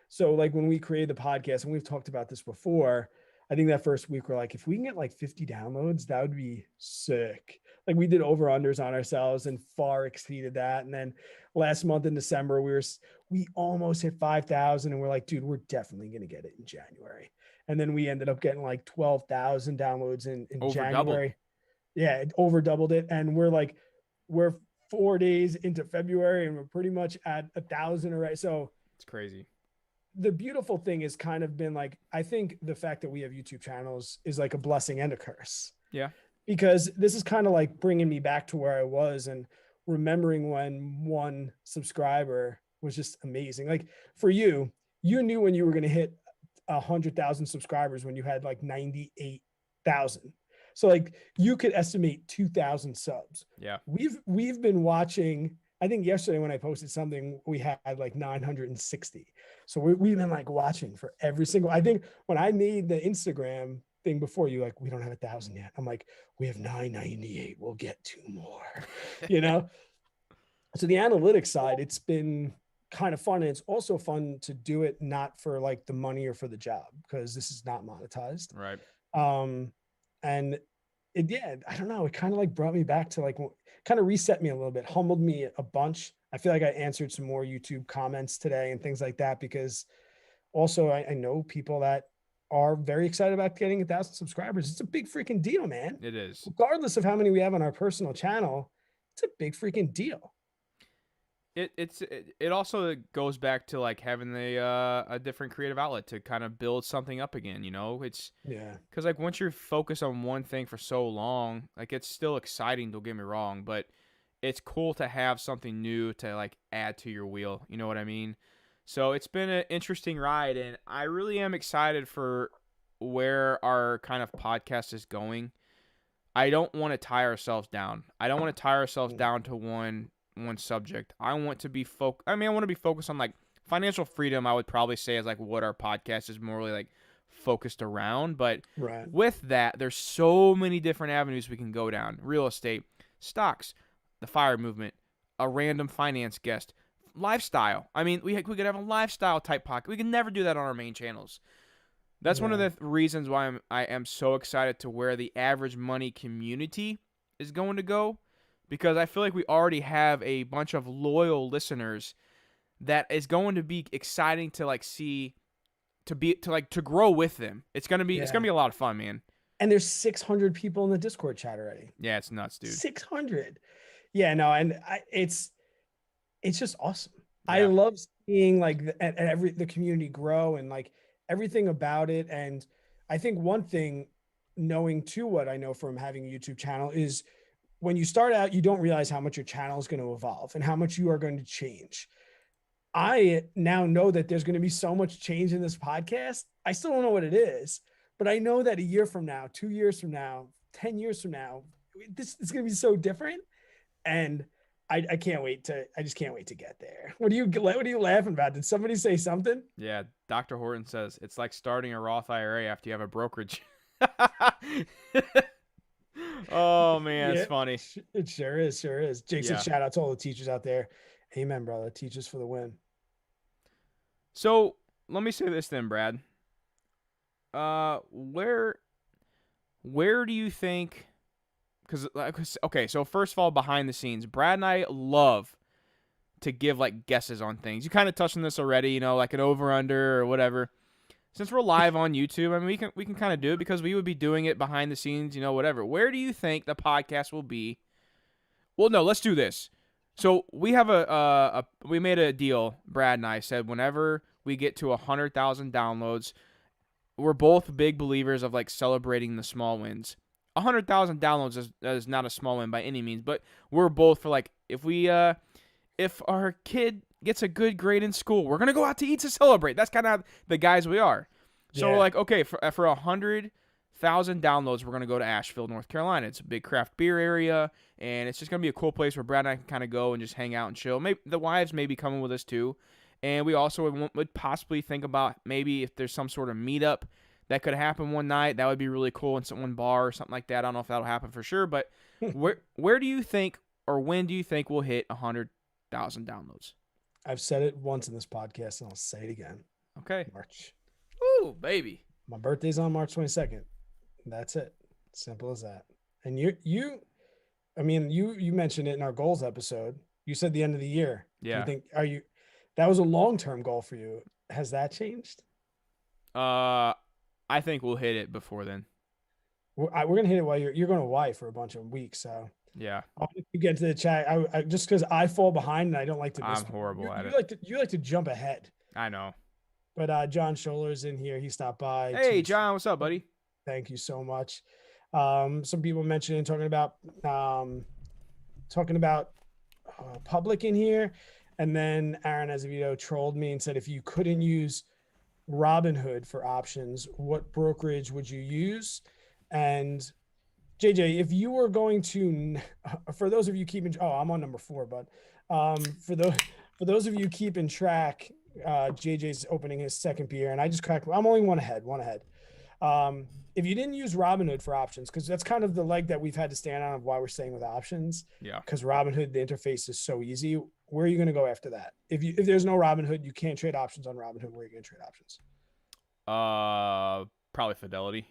So like when we created the podcast, and we've talked about this before, I think that first week we're like, if we can get like 50 downloads, that would be sick. Like we did over unders on ourselves and far exceeded that. And then last month in December, we almost hit 5,000, and we're like, dude, we're definitely gonna get it in January. And then we ended up getting like 12,000 downloads in Over doubled. January. Yeah, it over doubled it, and we're 4 days into February, and we're pretty much at 1,000 already. So It's crazy. the beautiful thing is kind of been like, I think the fact that we have YouTube channels is like a blessing and a curse, Yeah. because this is kind of like bringing me back to where I was and remembering when one subscriber was just amazing. Like for you, you knew when you were going to hit 100,000 subscribers when you had like 98,000. So like you could estimate 2,000 subs. Yeah. We've been watching. I think yesterday when I posted something, we had like 960. So we've been like watching for every single. I think when I made the Instagram thing before, you like, we don't have 1,000 yet. I'm like, we have 998. We'll get two more. You know. So the analytics side, it's been kind of fun, and it's also fun to do it not for like the money or for the job, because this is not monetized. Right. And yeah, I don't know, it kind of like brought me back to like, kind of reset me a little bit, humbled me a bunch. I feel like I answered some more YouTube comments today and things like that, because also I know people that are very excited about getting 1,000 subscribers. It's a big freaking deal, man. It is. Regardless of how many we have on our personal channel, it's a big freaking deal. It also goes back to like having a different creative outlet to kind of build something up again. It's Yeah. because like once you're focused on one thing for so long, like it's still exciting. Don't get me wrong, but it's cool to have something new to like add to your wheel. You know what I mean? So it's been an interesting ride, and I really am excited for where our kind of podcast is going. I don't want to tie ourselves down. I don't want to tie ourselves down to one subject. I want to be I want to be focused on like financial freedom. I would probably say is like what our podcast is more really like focused around. But Right. with that, there's so many different avenues we can go down: real estate, stocks, the FIRE movement, a random finance guest, lifestyle. I mean, we could have a lifestyle type podcast. We can never do that on our main channels. That's one of the reasons why I am so excited to where the average money community is going to go, because I feel like we already have a bunch of loyal listeners that is going to be exciting to like see, to grow with them. It's gonna be a lot of fun, man. And there's 600 people in the Discord chat already. Yeah, it's nuts, dude. 600. Yeah, no, and it's just awesome. Yeah. I love seeing like the community grow and like everything about it. And I think one thing, knowing too what I know from having a YouTube channel, is when you start out, you don't realize how much your channel is going to evolve and how much you are going to change. I now know that there's going to be so much change in this podcast. I still don't know what it is, but I know that a year from now, 2 years from now, 10 years from now, this is going to be so different. And I just can't wait to get there. What are you laughing about? Did somebody say something? Yeah, Dr. Horton says it's like starting a Roth IRA after you have a brokerage. Oh man, it's funny. It sure is. Jake said, shout out to all the teachers out there. Amen, brother. Teachers for the win. So let me say this then, Brad. Where do you think? Because okay, so first of all, behind the scenes, Brad and I love to give like guesses on things. You kind of touched on this already, like an over under or whatever. Since we're live on YouTube, I mean we can kind of do it because we would be doing it behind the scenes, whatever. Where do you think the podcast will be? Well, no, let's do this. So we have we made a deal. Brad and I said whenever we get to 100,000 downloads, we're both big believers of like celebrating the small wins. 100,000 downloads is not a small win by any means, but we're both for like if our kid gets a good grade in school, we're gonna go out to eat to celebrate. That's kind of the guys we are. So we're like, okay, for 100,000 downloads, we're gonna go to Asheville, North Carolina. It's a big craft beer area, and it's just gonna be a cool place where Brad and I can kind of go and just hang out and chill. Maybe the wives may be coming with us too, and we also would possibly think about maybe if there's some sort of meetup that could happen one night. That would be really cool in one bar or something like that. I don't know if that'll happen for sure, but where do you think, or when do you think we'll hit 100,000 downloads? I've said it once in this podcast, and I'll say it again. Okay. March. Ooh, baby. My birthday's on March 22nd. That's it. Simple as that. And I mean, you mentioned it in our goals episode. You said the end of the year. Do you Yeah. think that was a long-term goal for you? Has that changed? I think we'll hit it before then. We're gonna hit it while you're going to Hawaii for a bunch of weeks. So Yeah. I'll let you get to the chat. I just because I fall behind and I don't like to miss. I'm horrible at You it. like to jump ahead. I know. But John Scholar's in here. He stopped by. Hey, John, what's up, buddy? Thank you so much. Some people mentioning talking about public in here, and then Aaron Azevedo trolled me and said if you couldn't use Robinhood for options, what brokerage would you use? And JJ, if you were going to, for those of you keeping, I'm on number 4, but for those of you keeping track, JJ's opening his second beer, and I just cracked. I'm only one ahead. If you didn't use Robinhood for options, because that's kind of the leg that we've had to stand on of why we're staying with options. Yeah. Because Robinhood, the interface is so easy. Where are you going to go after that? If there's no Robinhood, you can't trade options on Robinhood. Where are you going to trade options? Probably Fidelity.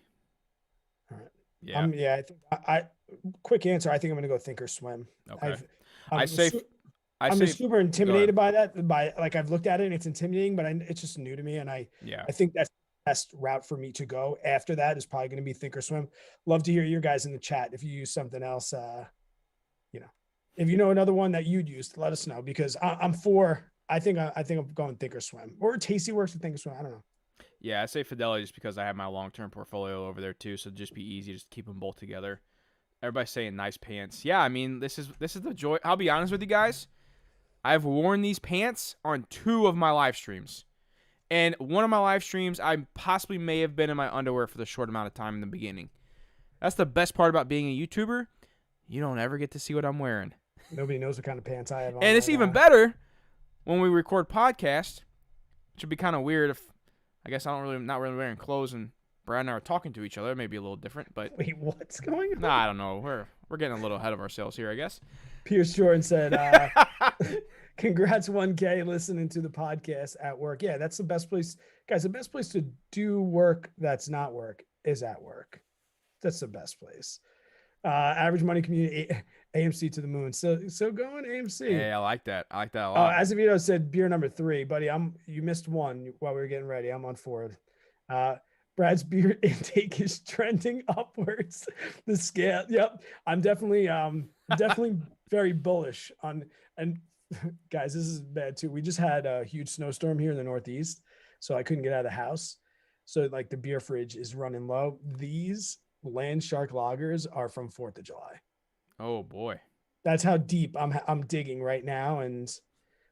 All right. Yeah. Yeah. I think quick answer. I think I'm going to go Thinkorswim. Okay. I'm super intimidated by that. I've looked at it and it's intimidating, but it's just new to me, and I think that's the best route for me to go. After that is probably going to be Thinkorswim. Love to hear your guys in the chat if you use something else. If you know another one that you'd use, let us know, because I'm for. I think I'm going Thinkorswim or Tastyworks with Thinkorswim. I don't know. Yeah, I say Fidelity just because I have my long-term portfolio over there too, so it'd just be easy to just keep them both together. Everybody's saying nice pants. Yeah, I mean, this is the joy. I'll be honest with you guys. I've worn these pants on 2 of my live streams. And one of my live streams, I possibly may have been in my underwear for the short amount of time in the beginning. That's the best part about being a YouTuber. You don't ever get to see what I'm wearing. Nobody knows what kind of pants I have on. And it's even better when we record podcasts, which would be kind of weird if, I guess not really wearing clothes and Brad and I are talking to each other. It may be a little different, but wait, what's going on? Nah, I don't know. We're getting a little ahead of ourselves here, I guess. Pierce Jordan said, congrats 1K listening to the podcast at work. Yeah, that's the best place. Guys, the best place to do work that's not work is at work. That's the best place. Average money community, AMC to the moon. So going AMC. Hey, I like that. I like that a lot. Azevedo said beer number 3, buddy. You missed one while we were getting ready. I'm on forward. Brad's beer intake is trending upwards. The scale. Yep. I'm definitely very bullish on, and guys, this is bad too. We just had a huge snowstorm here in the Northeast, so I couldn't get out of the house. So like the beer fridge is running low. These Land Shark lagers are from 4th of July. Oh boy. That's how deep I'm digging right now. And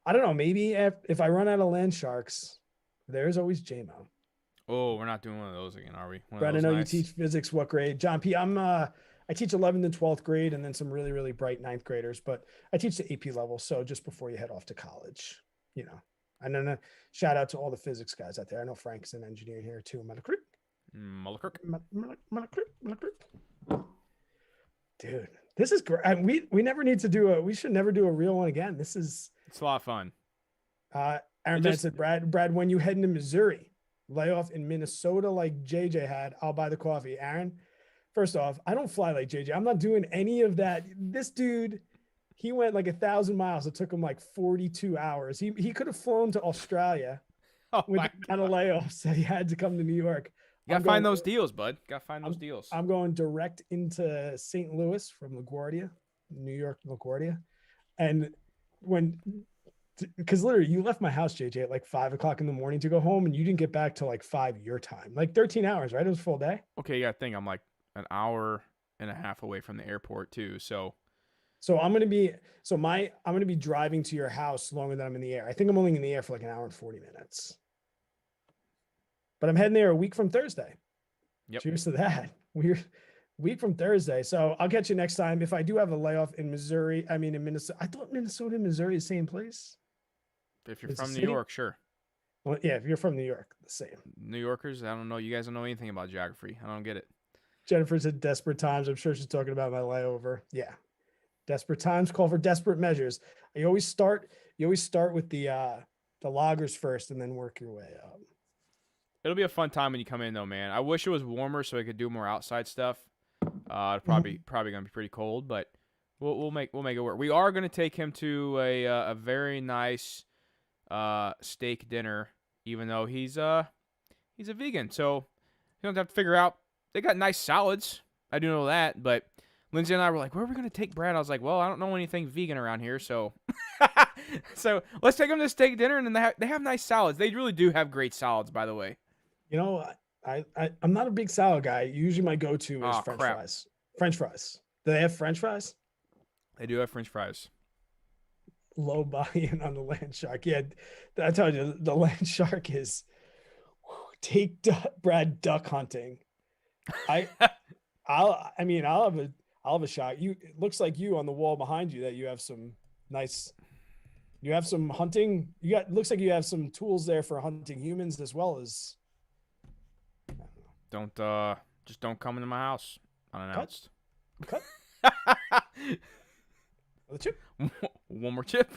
I don't know, maybe if I run out of Land Sharks, there's always JMO. Oh, we're not doing one of those again, are we? Brad, I know you teach physics. What grade? John P. I teach 11th and 12th grade, and then some really, really bright 9th graders, but I teach the AP level. So just before you head off to college, and then shout out to all the physics guys out there. I know Frank's an engineer here too. Dude, this is great. We never need to we should never do a real one again. It's a lot of fun. Aaron Ben said, Brad, when you head into Missouri, layoff in Minnesota like JJ had, I'll buy the coffee. Aaron, first off, I don't fly like JJ. I'm not doing any of that. This dude, he went like 1,000 miles. It took him like 42 hours. He could have flown to Australia without a layoff. So he had to come to New York. You gotta find those deals, bud. Gotta find those deals. I'm going direct into St. Louis from LaGuardia, New York, LaGuardia. And because literally you left my house, JJ, at like 5 o'clock in the morning to go home, and you didn't get back till like 5 your time, like 13 hours, right? It was a full day. Okay, you gotta think I'm like an hour and a half away from the airport too. So I'm gonna be driving to your house longer than I'm in the air. I think I'm only in the air for like an hour and 40 minutes. But I'm heading there a week from Thursday. Yep. Cheers to that. We're week from Thursday. So I'll catch you next time. If I do have a layoff in Minnesota. I thought Minnesota and Missouri is the same place. If you're from New York, sure. Well, yeah, if you're from New York, the same. New Yorkers, I don't know. You guys don't know anything about geography. I don't get it. Jennifer said desperate times. I'm sure she's talking about my layover. Yeah. Desperate times call for desperate measures. You always start with the loggers first and then work your way up. It'll be a fun time when you come in, though, man. I wish it was warmer so we could do more outside stuff. It's Mhm. probably gonna be pretty cold, but we'll make it work. We are gonna take him to a very nice steak dinner, even though he's a vegan, so you don't have to figure out. They got nice salads. I do know that, but Lindsay and I were like, "Where are we gonna take Brad?" I was like, "Well, I don't know anything vegan around here, so so let's take him to steak dinner, and then they have nice salads. They really do have great salads, by the way. You know, I'm not a big salad guy. Usually my go-to is Oh French crap, fries. French fries. Do they have French fries? they do have French fries. Low buy-in on the land shark. Yeah, I told you the land shark is take Brad duck hunting. I I mean I'll have a shot. You it looks like you on the wall behind you that you have some nice you have some hunting. You got looks like you have some tools there for hunting humans as well as Don't just don't come into my house cut unannounced. cut the chip. One more chip.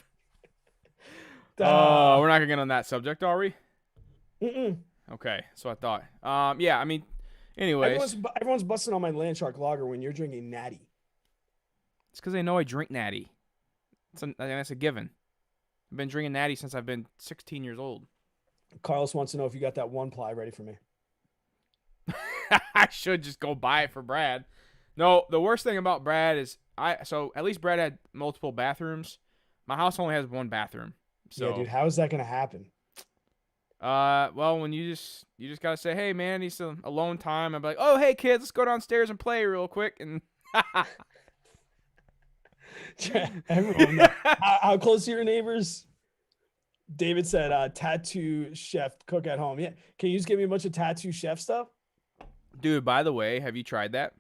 Uh, We're not gonna get on that subject, are we? mm-mm. Okay, so I thought. Yeah, I mean, anyways, Everyone's busting on my land shark lager when you're drinking natty. it's because they know I drink Natty. That's a given. I've been drinking Natty since I've been 16 years old. Carlos wants to know if you got that one ply ready for me. I should just go buy it for Brad. No, the worst thing about Brad is so at least Brad had multiple bathrooms. My house only has one bathroom. So Yeah, dude, how is that gonna happen? well, when you just gotta say, hey man, need some alone time. I'm like, oh hey kids, let's go downstairs and play real quick. And Everyone, how close are your neighbors? David said, tattoo chef cook at home. Yeah, can you just give me a bunch of tattoo chef stuff? dude, by the way, have you tried that?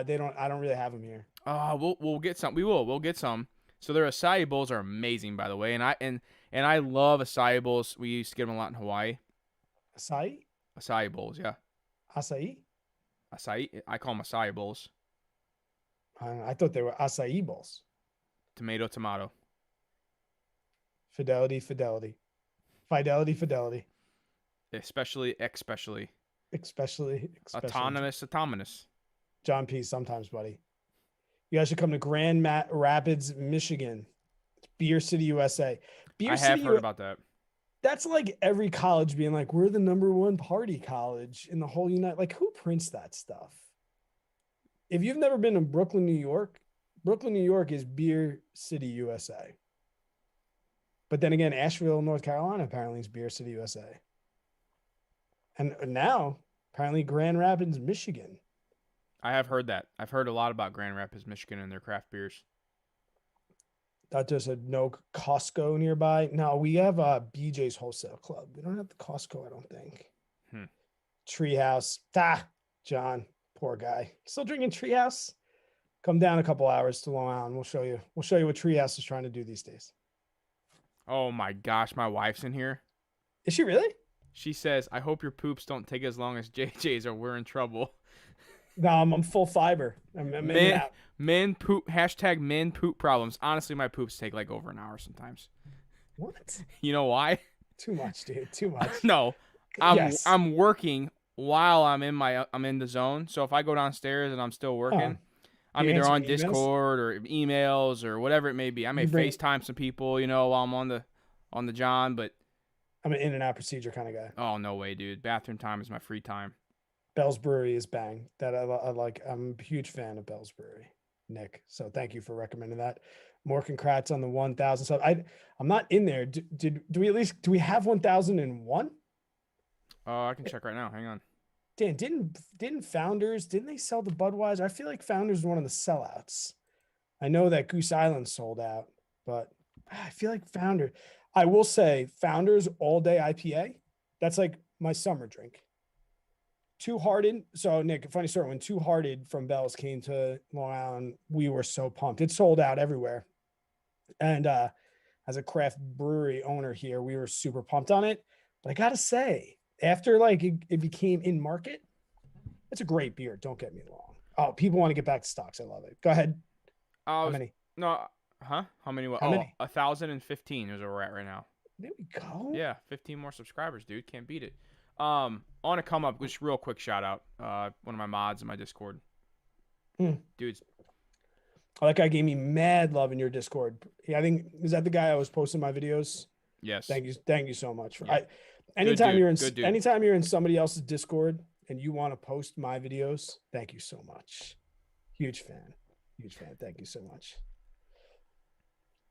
They don't. I don't really have them here. We'll get some. We'll get some. So their acai bowls are amazing, by the way, and I love acai bowls. We used to get them a lot in Hawaii. Acai, Acai bowls, yeah. acai. Acai, I call them acai bowls. I thought they were acai bowls. Tomato, tomato. Fidelity, fidelity, fidelity, fidelity. Especially. Especially. Autonomous. John P. Sometimes, buddy. You guys should come to Grand Rapids, Michigan. It's Beer City, USA. Beer I City, have heard about that. That's like every college being like, we're the #1 party college in the whole United. Like, who prints that stuff? If you've never been to Brooklyn, New York is Beer City, USA. But then again, Asheville, North Carolina apparently is Beer City, USA. And now, apparently, Grand Rapids, Michigan. I have heard that. I've heard a lot about Grand Rapids, Michigan, and their craft beers. That there's no Costco nearby. No, we have BJ's Wholesale Club. We don't have the Costco, I don't think. Treehouse. John, poor guy. Still drinking Treehouse? Come down a couple hours to Long Island. We'll show you what Treehouse is trying to do these days. Oh my gosh, my wife's in here. Is she really? She says, I hope your poops don't take as long as JJ's or we're in trouble. No, I'm full fiber. I'm in and out. Men poop, hashtag men poop problems. Honestly, my poops take like over an hour sometimes. What? You know why? Too much, dude. Too much. No, Yes. I'm working while I'm in the zone. So if I go downstairs and I'm still working, I'm either on Discord or emails or whatever it may be. I may FaceTime some people, while I'm on the John, but I'm an in and out procedure kind of guy. Oh no way, dude. Bathroom time is my free time. Bell's Brewery is bang. That I like. I'm a huge fan of Bell's Brewery, Nick. So thank you for recommending that. More congrats on the 1,000 sub. I'm not in there. Do we have 1,001? I can check right now. Hang on. Dan, didn't Founders, didn't they sell the Budweiser? I feel like Founders is one of the sellouts. I know that Goose Island sold out, but I feel like I will say Founders all day IPA. That's like my summer drink. Two Hearted. So Nick, funny story. When Two Hearted from Bell's came to Long Island, we were so pumped. It sold out everywhere. And as a craft brewery owner here, we were super pumped on it. But I gotta say, after like it became in market, it's a great beer. Don't get me wrong. Oh, people want to get back to stocks. I love it. Go ahead. How many? No, huh? How many? How many? 1,015 is where we're at right now. There we go. Yeah, 15 more subscribers, dude. Can't beat it. On a come up, just real quick shout out. One of my mods in my Discord. Hmm. Dude's Oh, that guy gave me mad love in your Discord. Yeah, I think is that the guy I was posting my videos. yes. Thank you so much. Yep. Good Anytime dude. you're in Good dude. anytime you're in somebody else's Discord and you want to post my videos, thank you so much. Huge fan. Huge fan. Thank you so much.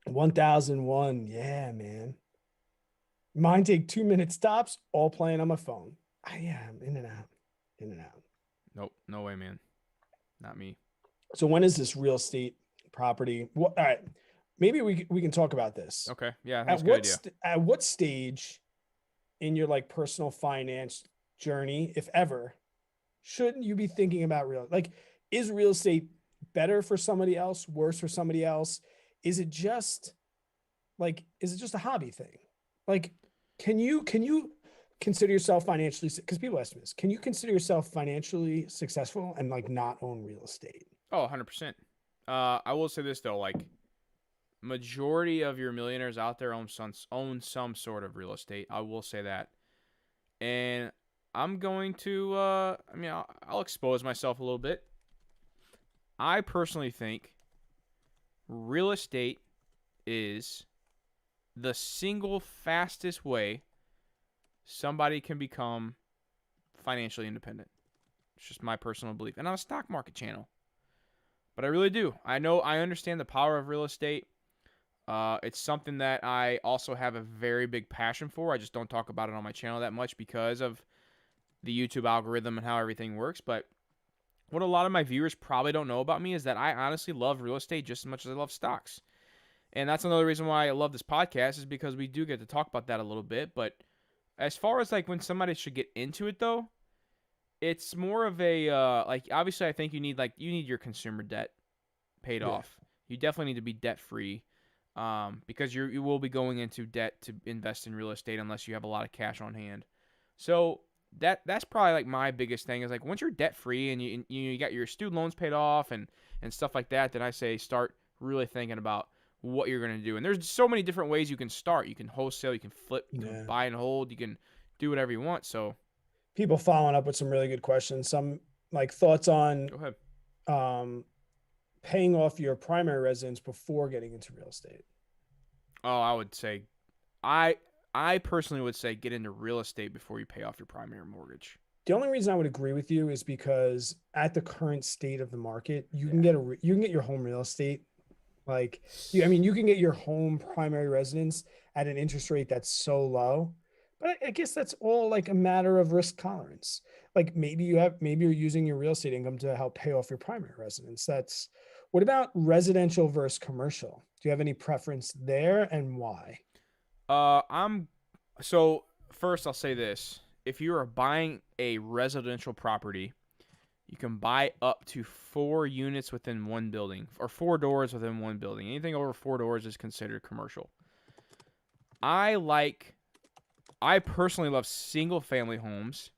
1001. Yeah, man. Mine take 2 minute stops, all playing on my phone. Yeah, I'm in and out. In and out. Nope. No way, man. Not me. So when is this real estate property? All right. Maybe we can talk about this. Okay. Yeah, that's a good idea. At what stage in your like personal finance journey, if ever, shouldn't you be thinking about is real estate better for somebody else, worse for somebody else? Is it just a hobby thing? Like, can you consider yourself financially, because people ask me this, can you consider yourself financially successful and like not own real estate? Oh, 100%. I will say this though, like majority of your millionaires out there own some sort of real estate. I will say that. And I'm going to I'll expose myself a little bit. I personally think real estate is the single fastest way somebody can become financially independent. It's just my personal belief. And on a stock market channel. But I really do. I understand the power of real estate. It's something that I also have a very big passion for. I just don't talk about it on my channel that much because of the YouTube algorithm and how everything works. But what a lot of my viewers probably don't know about me is that I honestly love real estate just as much as I love stocks. And that's another reason why I love this podcast, is because we do get to talk about that a little bit. But as far as like when somebody should get into it though, it's more of a like obviously I think you need your consumer debt paid off. You definitely need to be debt free, because you will be going into debt to invest in real estate unless you have a lot of cash on hand. So that's probably like my biggest thing is like once you're debt free and you got your student loans paid off and stuff like that, then I say start really thinking about what you're going to do. And there's so many different ways you can start. You can wholesale, you can flip, you can buy and hold, you can do whatever you want. So people following up with some really good questions. Some like thoughts on go ahead. Paying off your primary residence before getting into real estate. Oh, I would say, I personally would say get into real estate before you pay off your primary mortgage. The only reason I would agree with you is because at the current state of the market, you can get your home real estate. Like you can get your home primary residence at an interest rate that's so low. But I guess that's all like a matter of risk tolerance. Like maybe you're using your real estate income to help pay off your primary residence. What about residential versus commercial? Do you have any preference there, and why? So first I'll say this. If you are buying a residential property, you can buy up to 4 units within one building or 4 doors within one building. Anything over 4 doors is considered commercial. I personally love single family homes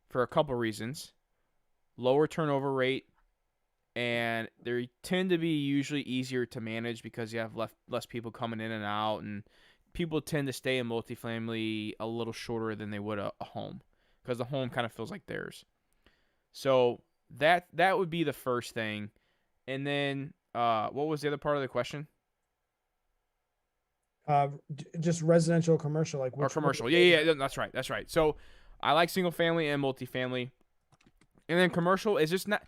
for a couple reasons. Lower turnover rate, and they tend to be usually easier to manage because you have less people coming in and out, and people tend to stay in multifamily a little shorter than they would a home because the home kind of feels like theirs. So that would be the first thing. And then what was the other part of the question? Just residential or commercial, like Or commercial. Yeah, that's right. So I like single family and multifamily. And then commercial is just not,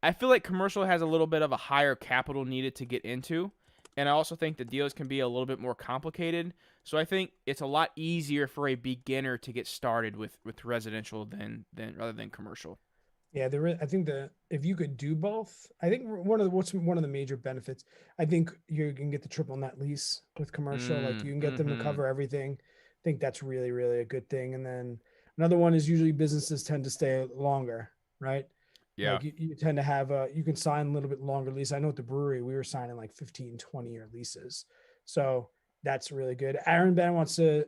I feel like commercial has a little bit of a higher capital needed to get into. And I also think the deals can be a little bit more complicated. So I think it's a lot easier for a beginner to get started with residential than rather than commercial. Yeah, I think if you could do both, I think one of the major benefits. I think you can get the triple net lease with commercial, like you can get them to cover everything. I think that's really, really a good thing. And then another one is usually businesses tend to stay longer, right? Yeah. Like you tend to have you can sign a little bit longer lease. I know at the brewery we were signing like 15, 20-year leases. So that's really good. Aaron Ben wants to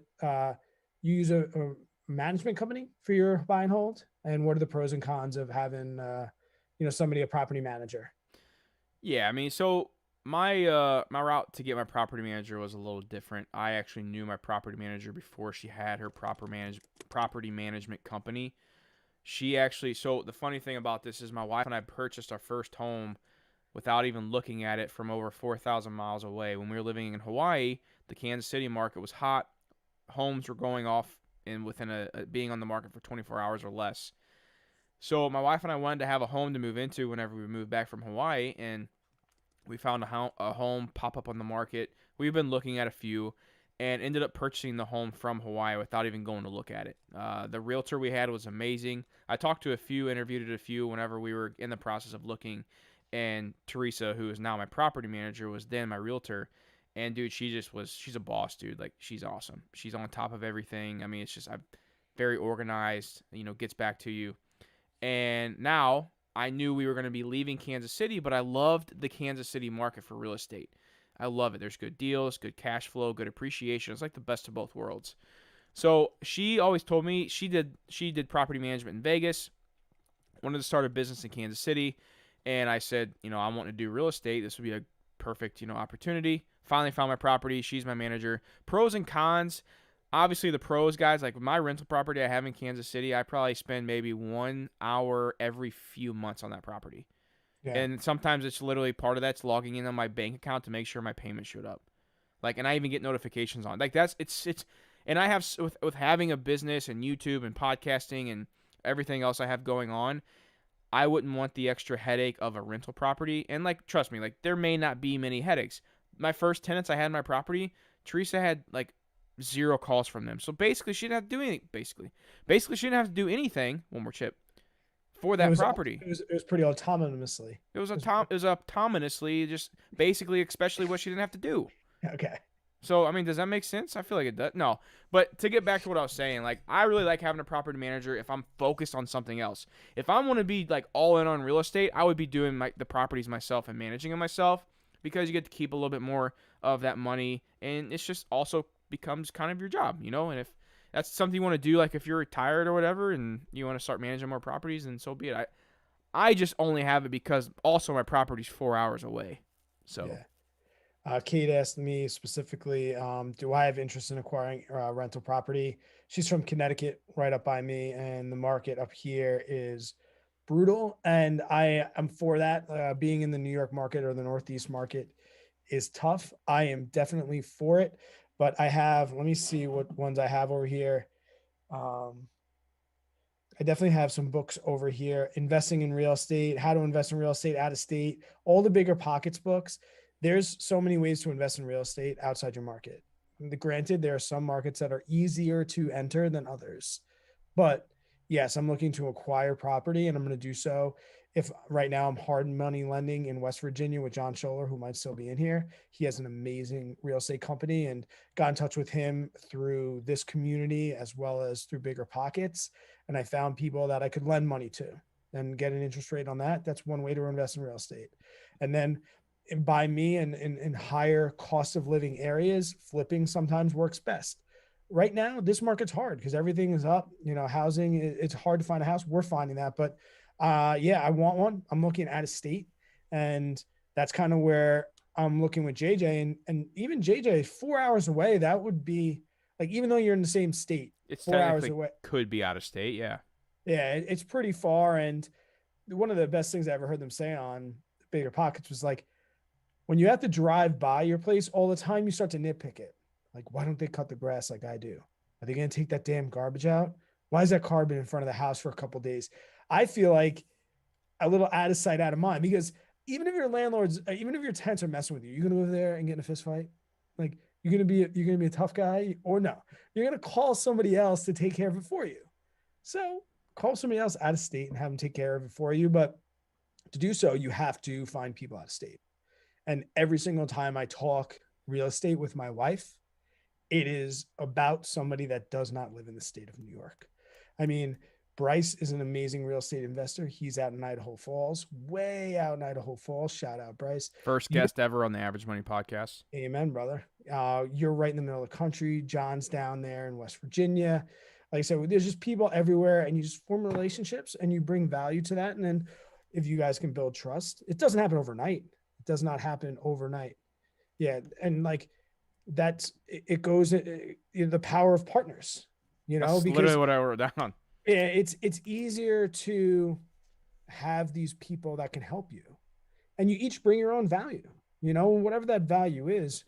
use a management company for your buy and hold, and what are the pros and cons of having somebody, a property manager? Yeah, I mean, so my route to get my property manager was a little different. I actually knew my property manager before she had her property management company. She actually, so the funny thing about this is my wife and I purchased our first home without even looking at it from over 4,000 miles away. When we were living in Hawaii, the Kansas City market was hot. Homes were going off and within being on the market for 24 hours or less. So my wife and I wanted to have a home to move into whenever we moved back from Hawaii, and we found a home pop up on the market. We've been looking at a few and ended up purchasing the home from Hawaii without even going to look at it. The realtor we had was amazing. I talked to a few, interviewed a few whenever we were in the process of looking, and Teresa, who is now my property manager, was then my realtor. And dude, she's a boss, dude. Like, she's awesome. She's on top of everything. I mean, it's just I'm very organized. Gets back to you. And now I knew we were going to be leaving Kansas City, but I loved the Kansas City market for real estate. I love it. There's good deals, good cash flow, good appreciation. It's like the best of both worlds. So she always told me she did property management in Vegas, wanted to start a business in Kansas City, and I said, I want to do real estate. This would be a perfect, opportunity. Finally found my property. She's my manager. Pros and cons. Obviously, the pros, guys, like my rental property I have in Kansas City, I probably spend maybe 1 hour every few months on that property. Yeah. And sometimes it's literally part of that's logging in on my bank account to make sure my payment showed up. Like, and I even get notifications on. Like, it's and I have with having a business and YouTube and podcasting and everything else I have going on, I wouldn't want the extra headache of a rental property. And like, trust me, like there may not be many headaches. My first tenants I had in my property, Teresa had like zero calls from them. So basically, she didn't have to do anything. Basically, she didn't have to do anything. One more chip for It that was property. it was pretty autonomously. It was autonomously, just basically, especially what she didn't have to do. Okay. So I mean, does that make sense? I feel like it does. No, but to get back to what I was saying, like I really like having a property manager if I'm focused on something else. If I want to be like all in on real estate, I would be doing the properties myself and managing them myself, because you get to keep a little bit more of that money, and it's just also becomes kind of your job, And if that's something you want to do, like if you're retired or whatever, and you want to start managing more properties, then so be it. I just only have it because also my property's 4 hours away, so. Yeah. Kate asked me specifically, do I have interest in acquiring rental property? She's from Connecticut, right up by me, and the market up here is brutal. And I am for that. Being in the New York market or the Northeast market is tough. I am definitely for it, but let me see what ones I have over here. Um, I definitely have some books over here. Investing in real estate, how to invest in real estate out of state, all the bigger pockets books. There's so many ways to invest in real estate outside your market. Granted, there are some markets that are easier to enter than others. But yes, I'm looking to acquire property, and I'm going to do so. If right now I'm hard money lending in West Virginia with John Scholler, who might still be in here. He has an amazing real estate company, and got in touch with him through this community as well as through Bigger Pockets. And I found people that I could lend money to and get an interest rate on that. That's one way to invest in real estate. And then by me in higher cost of living areas, flipping sometimes works best. Right now, this market's hard because everything is up. Housing, it's hard to find a house. We're finding that. But yeah, I want one. I'm looking out of state. And that's kind of where I'm looking with JJ. And even JJ is 4 hours away. That would be like, even though you're in the same state, It's 4 hours technically away. could be out of state, yeah. Yeah, it's pretty far. And one of the best things I ever heard them say on Bigger Pockets was like, when you have to drive by your place all the time, you start to nitpick it. Like, why don't they cut the grass like I do? Are they going to take that damn garbage out? Why is that car been in front of the house for a couple of days? I feel like a little out of sight, out of mind, because even if your landlords, even if your tenants are messing with you, you're going to go there and get in a fist fight. Like, you're going to be a tough guy, or no, you're going to call somebody else to take care of it for you. So call somebody else out of state and have them take care of it for you. But to do so, you have to find people out of state. And every single time I talk real estate with my wife, it is about somebody that does not live in the state of New York. I mean, Bryce is an amazing real estate investor. He's out in Idaho Falls, way out in Idaho Falls. Shout out, Bryce. First guest ever on the Average Money podcast. Amen, brother. You're right in the middle of the country. John's down there in West Virginia. Like I said, there's just people everywhere, and you just form relationships and you bring value to that. And then if you guys can build trust, it doesn't happen overnight. does not happen overnight. Yeah, and like it goes the power of partners, That's literally because what I wrote down. it's easier to have these people that can help you, and you each bring your own value, whatever that value is.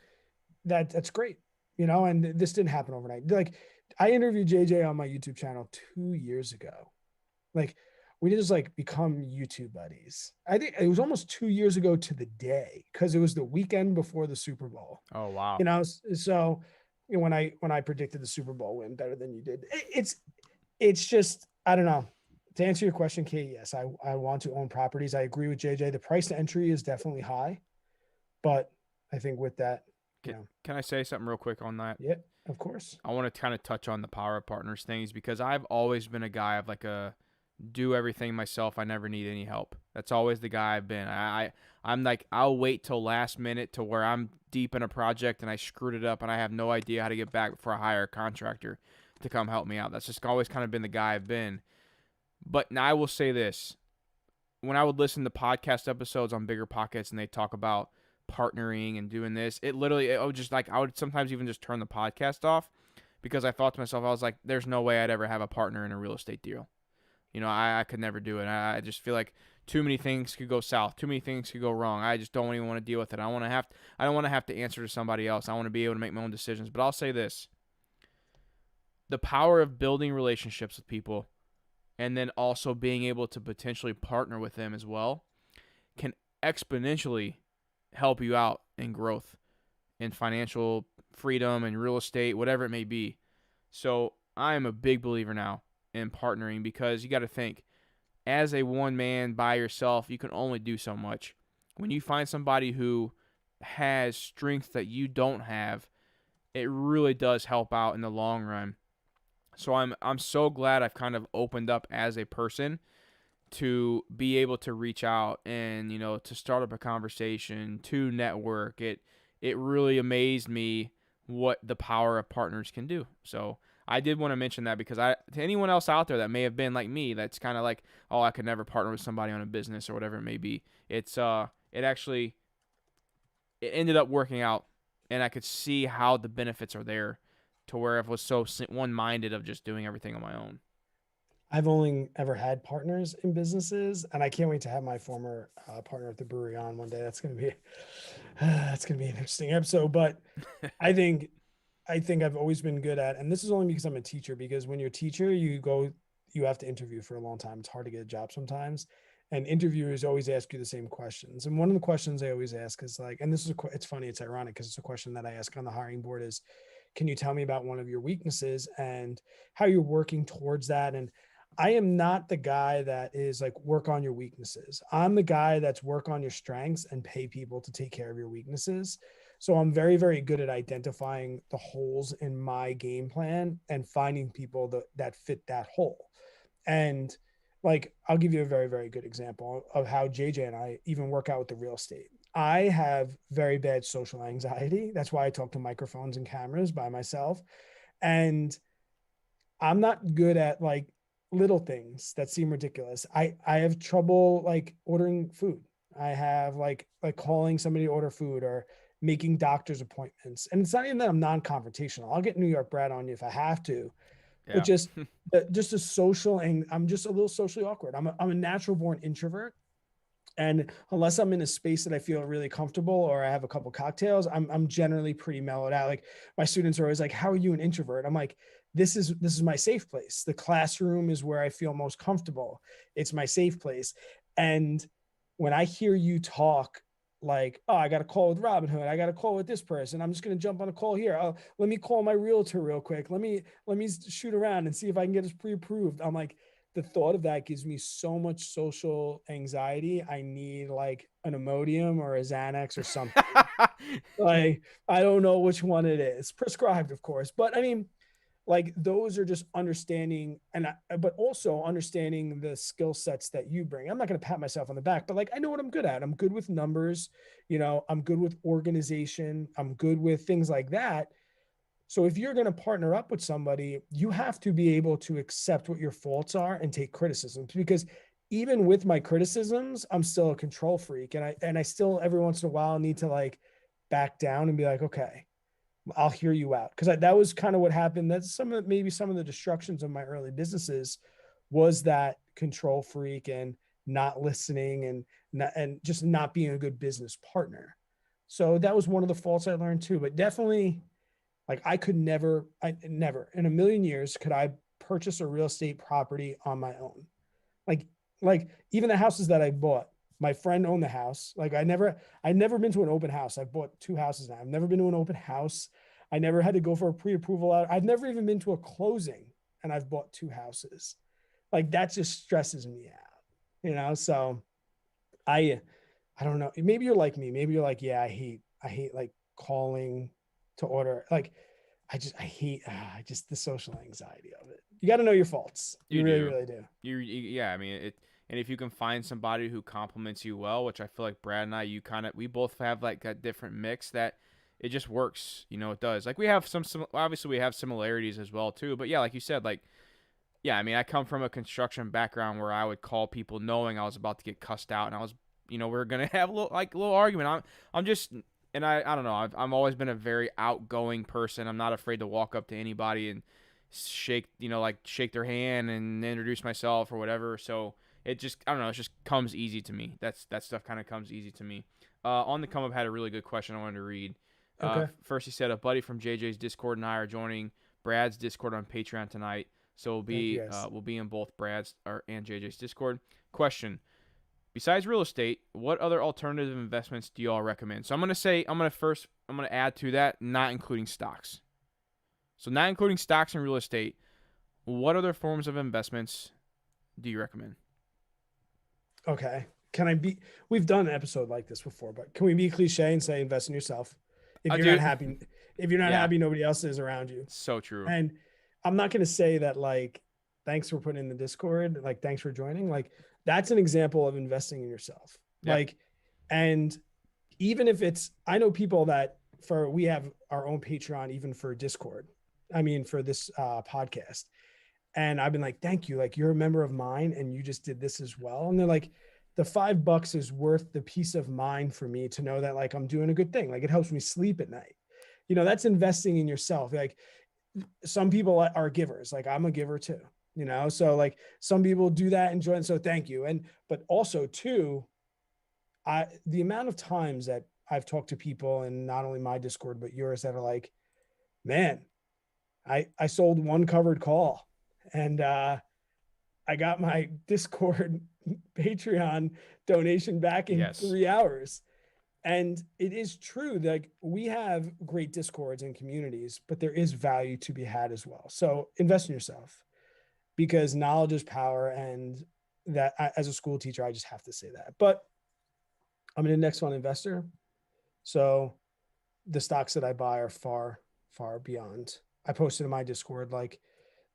That's great, and this didn't happen overnight. Like, I interviewed JJ on my YouTube channel 2 years ago. Like, we just like become YouTube buddies. I think it was almost 2 years ago to the day, because it was the weekend before the Super Bowl. Oh wow. So when I predicted the Super Bowl win better than you did, it's just, I don't know. To answer your question, Kate, yes, I want to own properties. I agree with JJ. The price to entry is definitely high, but I think with that, Can I say something real quick on that? yeah, of course. I want to kind of touch on the power of partners things because I've always been a guy of like a do everything myself. I never need any help. That's always the guy I've been. I'm like, I'll wait till last minute to where I'm deep in a project and I screwed it up and I have no idea how to get back before I hire a contractor to come help me out. That's just always kind of been the guy I've been. But now I will say this. When I would listen to podcast episodes on Bigger Pockets and they talk about partnering and doing this, it would just like, I would sometimes even just turn the podcast off because I thought to myself, I was like, there's no way I'd ever have a partner in a real estate deal. I could never do it. I just feel like too many things could go south. Too many things could go wrong. I just don't even want to deal with it. I don't want to have to answer to somebody else. I want to be able to make my own decisions. But I'll say this. The power of building relationships with people and then also being able to potentially partner with them as well can exponentially help you out in growth, in financial freedom, and real estate, whatever it may be. So I am a big believer now in partnering because you got to think, as a one man by yourself, you can only do so much. When you find somebody who has strength that you don't have, it really does help out in the long run. So I'm so glad I've kind of opened up as a person to be able to reach out and to start up a conversation, to network. It really amazed me what the power of partners can do. So I did want to mention that because to anyone else out there that may have been like me, that's kind of like, oh, I could never partner with somebody on a business or whatever it may be. It ended up working out, and I could see how the benefits are there to where I was so one-minded of just doing everything on my own. I've only ever had partners in businesses, and I can't wait to have my former partner at the brewery on one day. That's gonna be an interesting episode. But I think I've always been good at, and this is only because I'm a teacher. Because when you're a teacher, you have to interview for a long time. It's hard to get a job sometimes, and interviewers always ask you the same questions. And one of the questions they always ask is like, and it's funny, it's ironic because it's a question that I ask on the hiring board is, can you tell me about one of your weaknesses and how you're working towards that? And I am not the guy that is like, work on your weaknesses. I'm the guy that's work on your strengths and pay people to take care of your weaknesses. So I'm very, very good at identifying the holes in my game plan and finding people that fit that hole. And like, I'll give you a very, very good example of how JJ and I even work out with the real estate. I have very bad social anxiety. That's why I talk to microphones and cameras by myself. And I'm not good at like little things that seem ridiculous. I have trouble like ordering food. I have like calling somebody to order food or making doctor's appointments. And it's not even that I'm non-confrontational. I'll get New York Brad on you if I have to, but Yeah. just a social, and I'm just a little socially awkward. I'm a natural born introvert. And unless I'm in a space that I feel really comfortable or I have a couple cocktails, I'm generally pretty mellowed out. Like, my students are always like, "How are you an introvert?" I'm like, this is my safe place. The classroom is where I feel most comfortable. It's my safe place. And when I hear you talk like, "Oh, I got a call with Robinhood. I got a call with this person. I'm just going to jump on a call here. Oh, let me call my realtor real quick. Let me shoot around and see if I can get us pre-approved." I'm like, the thought of that gives me so much social anxiety. I need like an Imodium or a Xanax or something. Like, I don't know which one it is. Prescribed, of course. But I mean, like, those are just understanding, but also understanding the skill sets that you bring. I'm not going to pat myself on the back, but like, I know what I'm good at. I'm good with numbers, I'm good with organization. I'm good with things like that. So if you're going to partner up with somebody, you have to be able to accept what your faults are and take criticism, because even with my criticisms, I'm still a control freak. And I still every once in a while need to like back down and be like, okay, I'll hear you out. Cause that was kind of what happened. That's maybe some of the destructions of my early businesses was that control freak and not listening and just not being a good business partner. So that was one of the faults I learned too. But definitely, like I never in a million years could I purchase a real estate property on my own. Like, like even the houses that I bought, my friend owned the house. Like I never been to an open house. I've bought two houses now. I've never been to an open house. I never had to go for a pre-approval. I've never even been to a closing, and I've bought two houses. Like that just stresses me out. So I I don't know. Maybe you're like me. Maybe you're like, yeah, I hate like calling to order. Like I hate just the social anxiety of it. You got to know your faults. You You really, do. really do. Yeah. I mean, and if you can find somebody who compliments you well, which I feel like Brad and I, we both have like a different mix that it just works. It does. Like we have obviously we have similarities as well too. But yeah, like you said, like yeah, I mean, I come from a construction background where I would call people knowing I was about to get cussed out, and we're gonna have a little argument. I'm just, and I don't know. I've always been a very outgoing person. I'm not afraid to walk up to anybody and shake their hand and introduce myself or whatever. So it just, I don't know. It just comes easy to me. That stuff kind of comes easy to me. On the come up had a really good question I wanted to read. Okay. First, he said a buddy from JJ's Discord and I are joining Brad's Discord on Patreon tonight. So Thank you guys. we'll be in both Brad's and JJ's Discord. Question: besides real estate, what other alternative investments do you all recommend? So I'm gonna add to that, not including stocks. So not including stocks and real estate, what other forms of investments do you recommend? Okay. Can I be? We've done an episode like this before, but can we be cliche and say invest in yourself? If I you're not do. happy, if you're not Yeah, happy, nobody else is around you. so true. And I'm not going to say that like, thanks for putting in the Discord, like, thanks for joining. Like, that's an example of investing in yourself. Yep. Like, and even if I know people that we have our own Patreon, even for Discord. I mean, for this podcast. And I've been like, thank you. Like, you're a member of mine and you just did this as well. And they're like, the $5 is worth the peace of mind for me to know that like I'm doing a good thing. Like it helps me sleep at night. That's investing in yourself. Like some people are givers. Like I'm a giver too, so like some people do that and join. So thank you. But also too, the amount of times that I've talked to people and not only my Discord, but yours that are like, man, I sold one covered call and I got my Discord Patreon donation back in Yes. 3 hours. And it is true that like, we have great Discords and communities, but there is value to be had as well. So invest in yourself because knowledge is power. And that as a school teacher, I just have to say that. But I'm an index fund investor. So the stocks that I buy are far, far beyond. I posted in my Discord like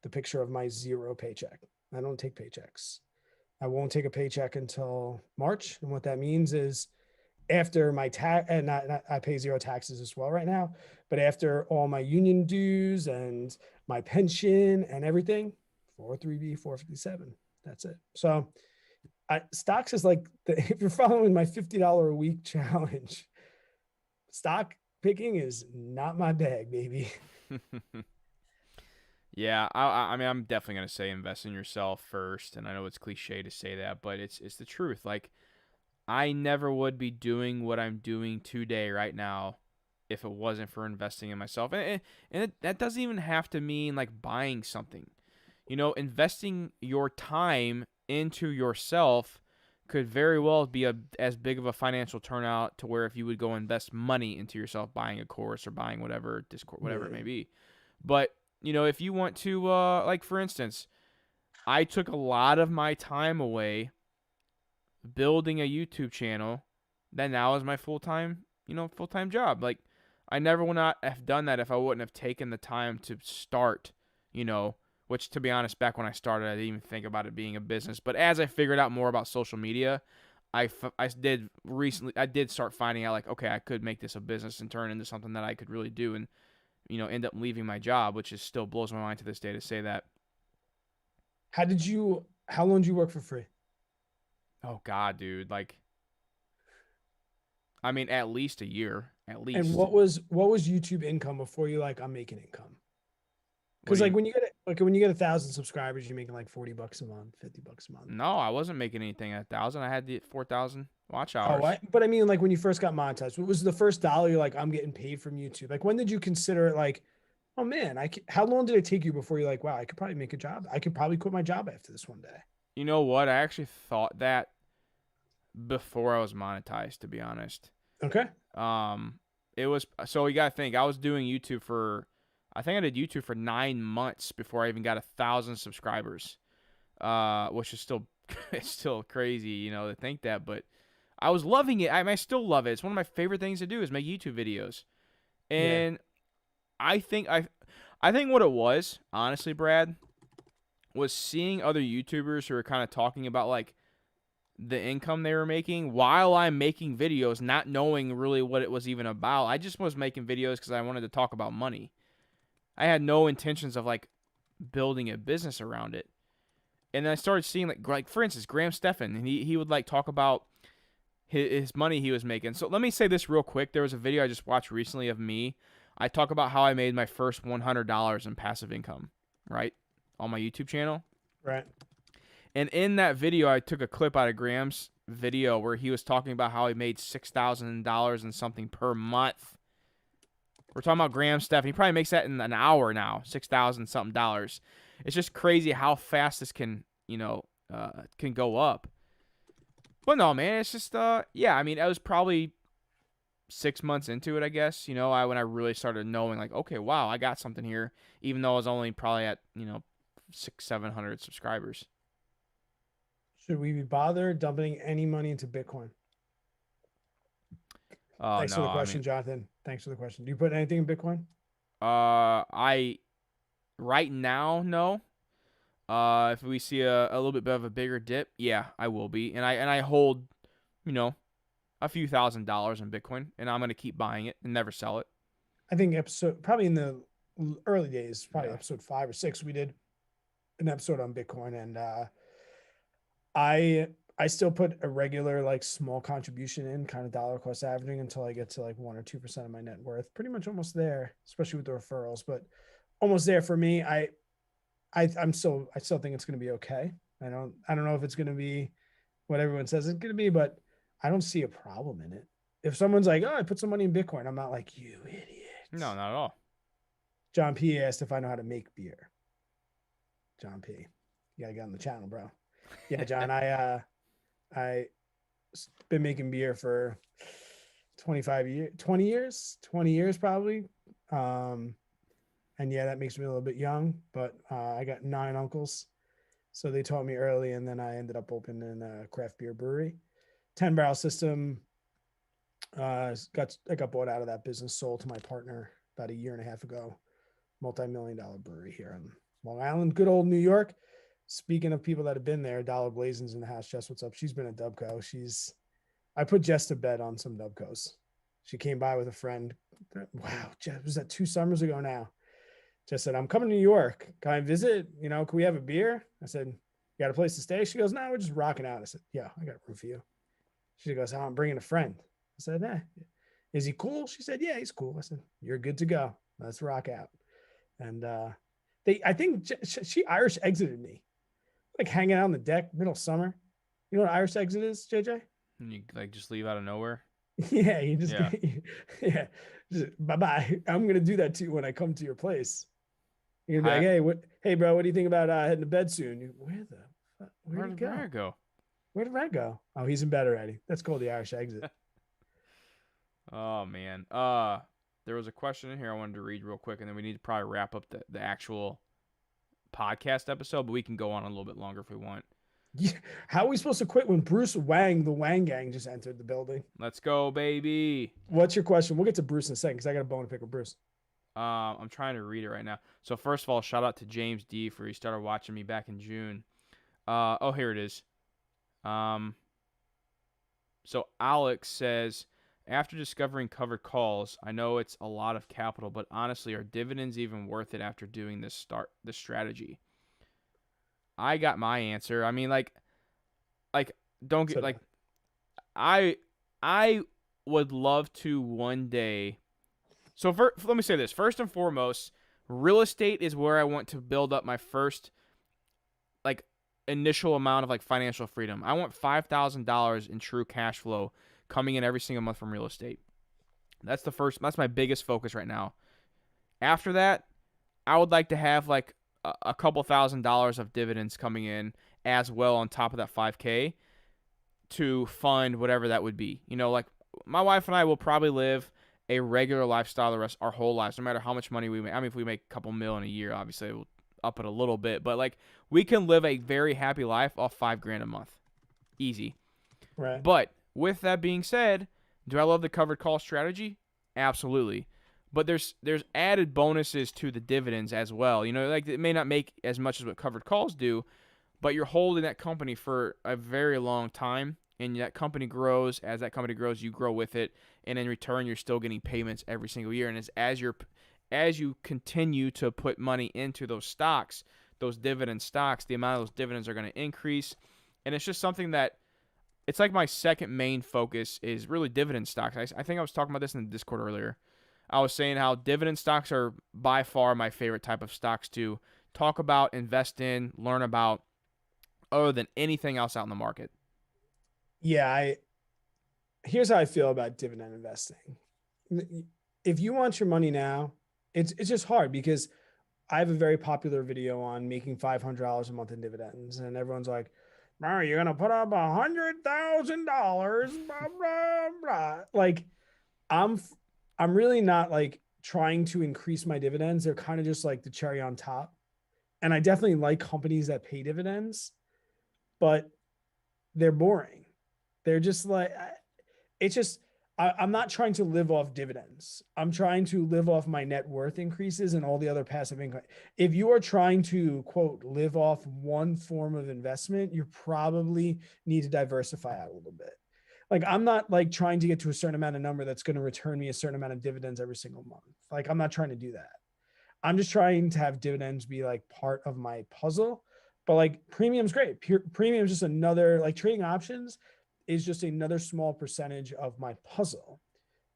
the picture of my zero paycheck. I don't take paychecks. I won't take a paycheck until March. And what that means is after my tax, and I pay zero taxes as well right now, but after all my union dues and my pension and everything, 403B, 457. That's it. So stocks is like, if you're following my $50 a week challenge, stock picking is not my bag, baby. Yeah, I mean, I'm definitely gonna say invest in yourself first, and I know it's cliche to say that, but it's the truth. Like, I never would be doing what I'm doing today right now if it wasn't for investing in myself, and that doesn't even have to mean like buying something. Investing your time into yourself could very well be as big of a financial turnout to where if you would go invest money into yourself, buying a course or buying whatever Discord, whatever it may be. But if you want to, like for instance, I took a lot of my time away building a YouTube channel that now is my full-time job. Like I never would not have done that if I wouldn't have taken the time to start, which to be honest, back when I started, I didn't even think about it being a business. But as I figured out more about social media, I did start finding out like, okay, I could make this a business and turn it into something that I could really do and, end up leaving my job, which is still blows my mind to this day to say that. How long did you work for free? Oh God, dude. Like, I mean, at least a year, at And least. what was YouTube income before you like I'm making income? What Because do like you? when you get 1,000 subscribers, you're making like $40 a month, $50 a month. No, I wasn't making anything at 1,000. I had the 4,000 watch Oh, hours. but I mean, like when you first got monetized, what was the first dollar you're like, I'm getting paid from YouTube? Like, when did you consider it like, oh man, how long did it take you before you're like, wow, I could probably make a job. I could probably quit my job after this one day. You know what? I actually thought that before I was monetized, to be honest. Okay. Um, it was so you gotta think. I was doing YouTube for, I think I did YouTube for 9 months before I even got 1,000 subscribers. Which is still it's still crazy, to think that. But I was loving it. I still love it. It's one of my favorite things to do is make YouTube videos. Yeah. And I think I think what it was, honestly, Brad, was seeing other YouTubers who are kind of talking about like the income they were making while I'm making videos, not knowing really what it was even about. I just was making videos because I wanted to talk about money. I had no intentions of like building a business around it. And then I started seeing like for instance, Graham Stephan, and he would like talk about his money he was making. So let me say this real quick. There was a video I just watched recently of me. I talk about how I made my first $100 in passive income, right, on my YouTube channel. Right. And in that video, I took a clip out of Graham's video where he was talking about how he made $6,000 and something per month. We're talking about Graham Stephan. He probably makes that in an hour now, 6,000 something dollars. It's just crazy how fast this can go up. But no, man, it's just yeah. I mean, I was probably 6 months into it, I guess. When I really started knowing, like, okay, wow, I got something here, even though I was only probably at 600-700 subscribers. Should we be bothered dumping any money into Bitcoin? Oh Thanks for no, the I mean, question, Jonathan. Thanks for the question. Do you put anything in Bitcoin? I right now no. If we see a little bit of a bigger dip, yeah, I will be, and I hold, you know, a few $1,000s in Bitcoin, and I'm gonna keep buying it and never sell it. I think episode probably in the early days, probably Yeah. episode 5 or 6, we did an episode on Bitcoin, and I I still put a regular like small contribution in, kind of dollar cost averaging until I get to like 1 or 2% of my net worth. Pretty much almost there, especially with the referrals, but almost there for me. I still think it's going to be okay. I don't know if it's going to be what everyone says it's going to be, but I don't see a problem in it. If someone's like, "Oh, I put some money in Bitcoin," I'm not like, "You No, idiot." not at all. John P asked if I know how to make beer. John P, you gotta get on the channel, bro. Yeah, John, I been making beer for 25 years, 20 years probably. Um, and yeah, that makes me a little bit young, but I got 9 uncles. So they taught me early, and then I ended up opening a craft beer brewery. 10 barrel system. I got bought out of that business, sold to my partner about a year and a half ago. Multi-million-dollar brewery here on Long Island, good old New York. Speaking of people that have been there, Dollar Blazing's in the house. Jess, what's up? She's been a Dubco. I put Jess to bed on some Dubcos. She came by with a friend. Wow, Jess, was that 2 summers ago now? Jess said, I'm coming to New York. Can I visit? Can we have a beer? I said, you got a place to stay? She goes, no, we're just rocking out. I said, yeah, I got room for you. She goes, oh, I'm bringing a friend. I said, is he cool? She said, yeah, he's cool. I said, you're good to go. Let's rock out. And I think she Irish exited me, like hanging out on the deck, middle of summer. You know what Irish exit is, JJ? And you like just leave out of nowhere. Yeah, you just Yeah. yeah, bye bye. I'm gonna do that to you when I come to your place. You're gonna be Hi, like, hey, bro, what do you think about heading to bed soon? Where'd where he did go? Brad go? Where did Red go? Oh, he's in bed already. That's called the Irish exit. Oh man. There was a question in here I wanted to read real quick, and then we need to probably wrap up the actual podcast episode, but we can go on a little bit longer if we want. Yeah. How are we supposed to quit when Bruce Wang, the Wang Gang, just entered the building? Let's go, baby. What's your question? We'll get to Bruce in a second because I got a bone to pick with Bruce. I'm trying to read it right now. So first of all, shout out to James D for he started watching me back in June. Oh, here it is. Um, so Alex says, after discovering covered calls, I know it's a lot of capital, but honestly, are dividends even worth it after doing this strategy? I got my answer. I mean, like don't So get like I I would love to one day. So let me say this. First and foremost, real estate is where I want to build up my first like initial amount of like financial freedom. I want $5,000 in true cash flow coming in every single month from real estate. That's my biggest focus right now. After that, I would like to have like a couple $1,000s of dividends coming in as well on top of that 5K to fund whatever that would be. Like my wife and I will probably live a regular lifestyle the rest our whole lives, no matter how much money we make. I mean, if we make a couple million a year, obviously we'll up it a little bit, but like we can live a very happy life off $5,000 a month, easy. right. But with that being said, do I love the covered call strategy? Absolutely. But there's added bonuses to the dividends as well. Like it may not make as much as what covered calls do, but you're holding that company for a very long time, and that company grows. As that company grows, you grow with it, and in return, you're still getting payments every single year. And as you continue to put money into those stocks, those dividend stocks, the amount of those dividends are going to increase, and it's just something that it's like my second main focus is really dividend stocks. I think I was talking about this in the Discord earlier. I was saying how dividend stocks are by far my favorite type of stocks to talk about, invest in, learn about, other than anything else out in the market. Yeah, here's how I feel about dividend investing. If you want your money now, it's just hard because I have a very popular video on making $500 a month in dividends, and everyone's like, "Oh, you're gonna put up $100,000, blah blah blah." Like, I'm I'm really not like trying to increase my dividends. They're kind of just like the cherry on top, and I definitely like companies that pay dividends, but they're boring. They're just like it's just I'm not trying to live off dividends. I'm trying to live off my net worth increases and all the other passive income. If you are trying to quote live off one form of investment, you probably need to diversify out a little bit. Like I'm not like trying to get to a certain amount of number that's going to return me a certain amount of dividends every single month. Like I'm not trying to do that. I'm just trying to have dividends be like part of my puzzle. But like premium's great. Premium is just another like trading options is just another small percentage of my puzzle.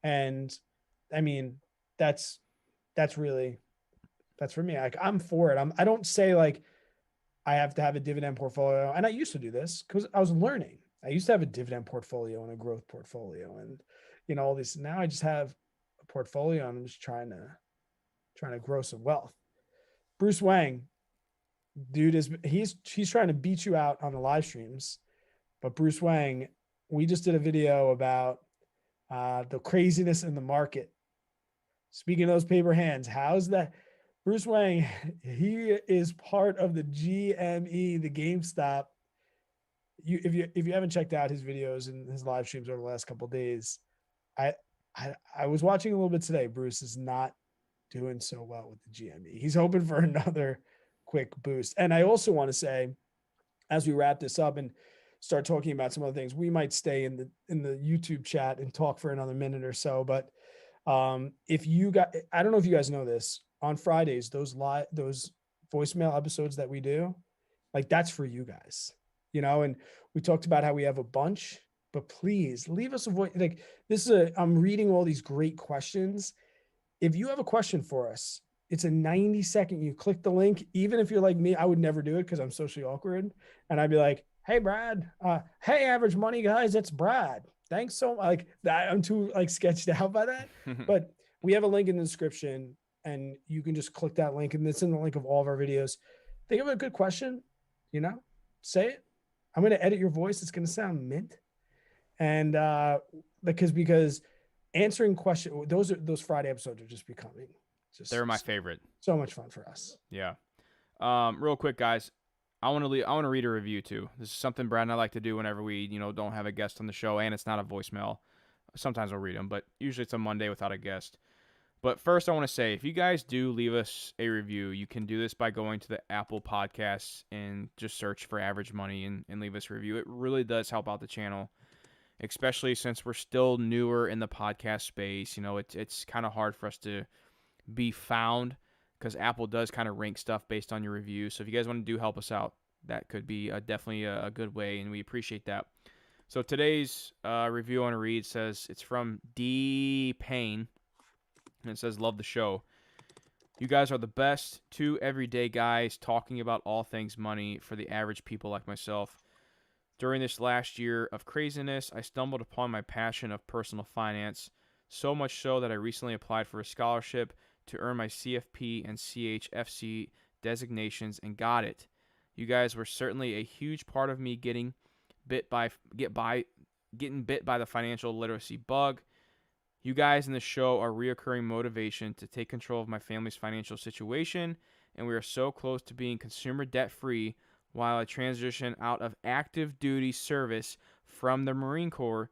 And I mean, that's really that's for me. Like I'm for it. I don't say like I have to have a dividend portfolio. And I used to do this because I was learning. I used to have a dividend portfolio and a growth portfolio and all this. Now I just have a portfolio and I'm just trying to grow some wealth. Bruce Wang, dude, he's trying to beat you out on the live streams. But Bruce Wang, we just did a video about the craziness in the market. Speaking of those paper hands, how's that? Bruce Wang, he is part of the GME, the GameStop. If you haven't checked out his videos and his live streams over the last couple of days, I, I was watching a little bit today. Bruce is not doing so well with the GME. He's hoping for another quick boost. And I also want to say, as we wrap this up and start talking about some other things, we might stay in the YouTube chat and talk for another minute or so. But if you got, I don't know if you guys know this, on Fridays, those voicemail episodes that we do, like that's for you guys, and we talked about how we have a bunch, but please leave us a voice. Like I'm reading all these great questions. If you have a question for us, it's a 90-second, you click the link. Even if you're like me, I would never do it because I'm socially awkward. And I'd be like, hey, Brad, hey, average money guys, it's Brad. Thanks so much. Like that, I'm too like sketched out by that. But we have a link in the description and you can just click that link and it's in the link of all of our videos. Think of a good question, say it. I'm going to edit your voice. It's going to sound mint. And because answering questions, those Friday episodes are just becoming They're my favorite. So much fun for us. Yeah. Real quick, guys. I want to read a review too. This is something Brad and I like to do whenever we, don't have a guest on the show, and it's not a voicemail. Sometimes I'll read them, but usually it's a Monday without a guest. But first, I want to say, if you guys do leave us a review, you can do this by going to the Apple Podcasts and just search for Average Money and leave us a review. It really does help out the channel, especially since we're still newer in the podcast space. It's kind of hard for us to be found because Apple does kind of rank stuff based on your reviews. So if you guys want to help us out, that could be definitely a good way, and we appreciate that. So today's review I want to read says it's from D Payne, and it says, "Love the show. You guys are the best two everyday guys talking about all things money for the average people like myself. During this last year of craziness, I stumbled upon my passion of personal finance, so much so that I recently applied for a scholarship to earn my CFP and CHFC designations and got it. You guys were certainly a huge part of me bit by getting bit by the financial literacy bug. You guys in the show are reoccurring motivation to take control of my family's financial situation, and we are so close to being consumer debt free while I transition out of active duty service from the Marine Corps,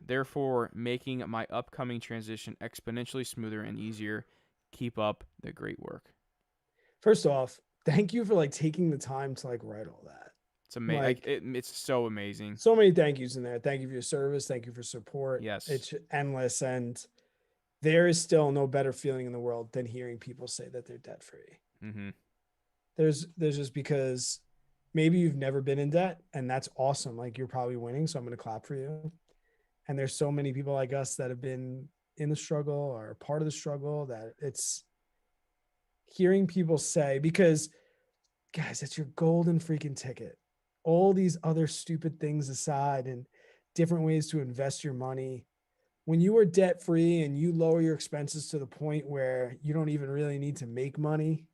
therefore making my upcoming transition exponentially smoother and easier. Keep up the great work." First off, thank you for like taking the time to like write all that. It's amazing. Like It's so amazing. so many thank yous in there. Thank you for your service. Thank you for support. Yes. It's endless. And there is still no better feeling in the world than hearing people say that they're debt free. Mm-hmm. There's just because maybe you've never been in debt, and that's awesome. Like you're probably winning. So I'm going to clap for you. And there's so many people like us that have been in the struggle or part of the struggle that it's hearing people say, because guys, it's your golden freaking ticket. All these other stupid things aside and different ways to invest your money. When you are debt free and you lower your expenses to the point where you don't even really need to make money,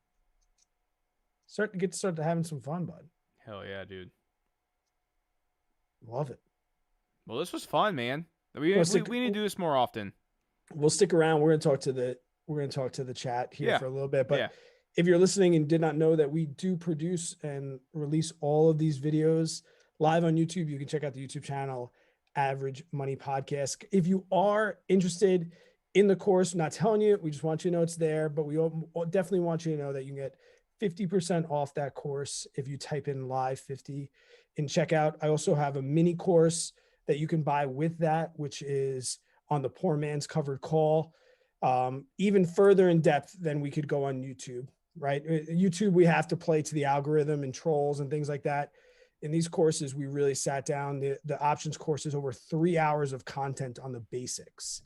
start to having some fun, bud. Hell yeah, dude. Love it. Well, this was fun, man. We need to do this more often. We'll stick around. We're going to talk to the chat here for a little bit, but if you're listening and did not know that we do produce and release all of these videos live on YouTube, you can check out the YouTube channel, Average Money Podcast. If you are interested in the course, I'm not telling you, we just want you to know it's there, but we definitely want you to know that you can get 50% off that course if you type in live 50 in checkout. I also have a mini course that you can buy with that, which is on the poor man's covered call. Even further in depth than we could go on YouTube, right? YouTube, we have to play to the algorithm and trolls and things like that. In these courses, we really sat down. The options course is over 3 hours of content on the basics.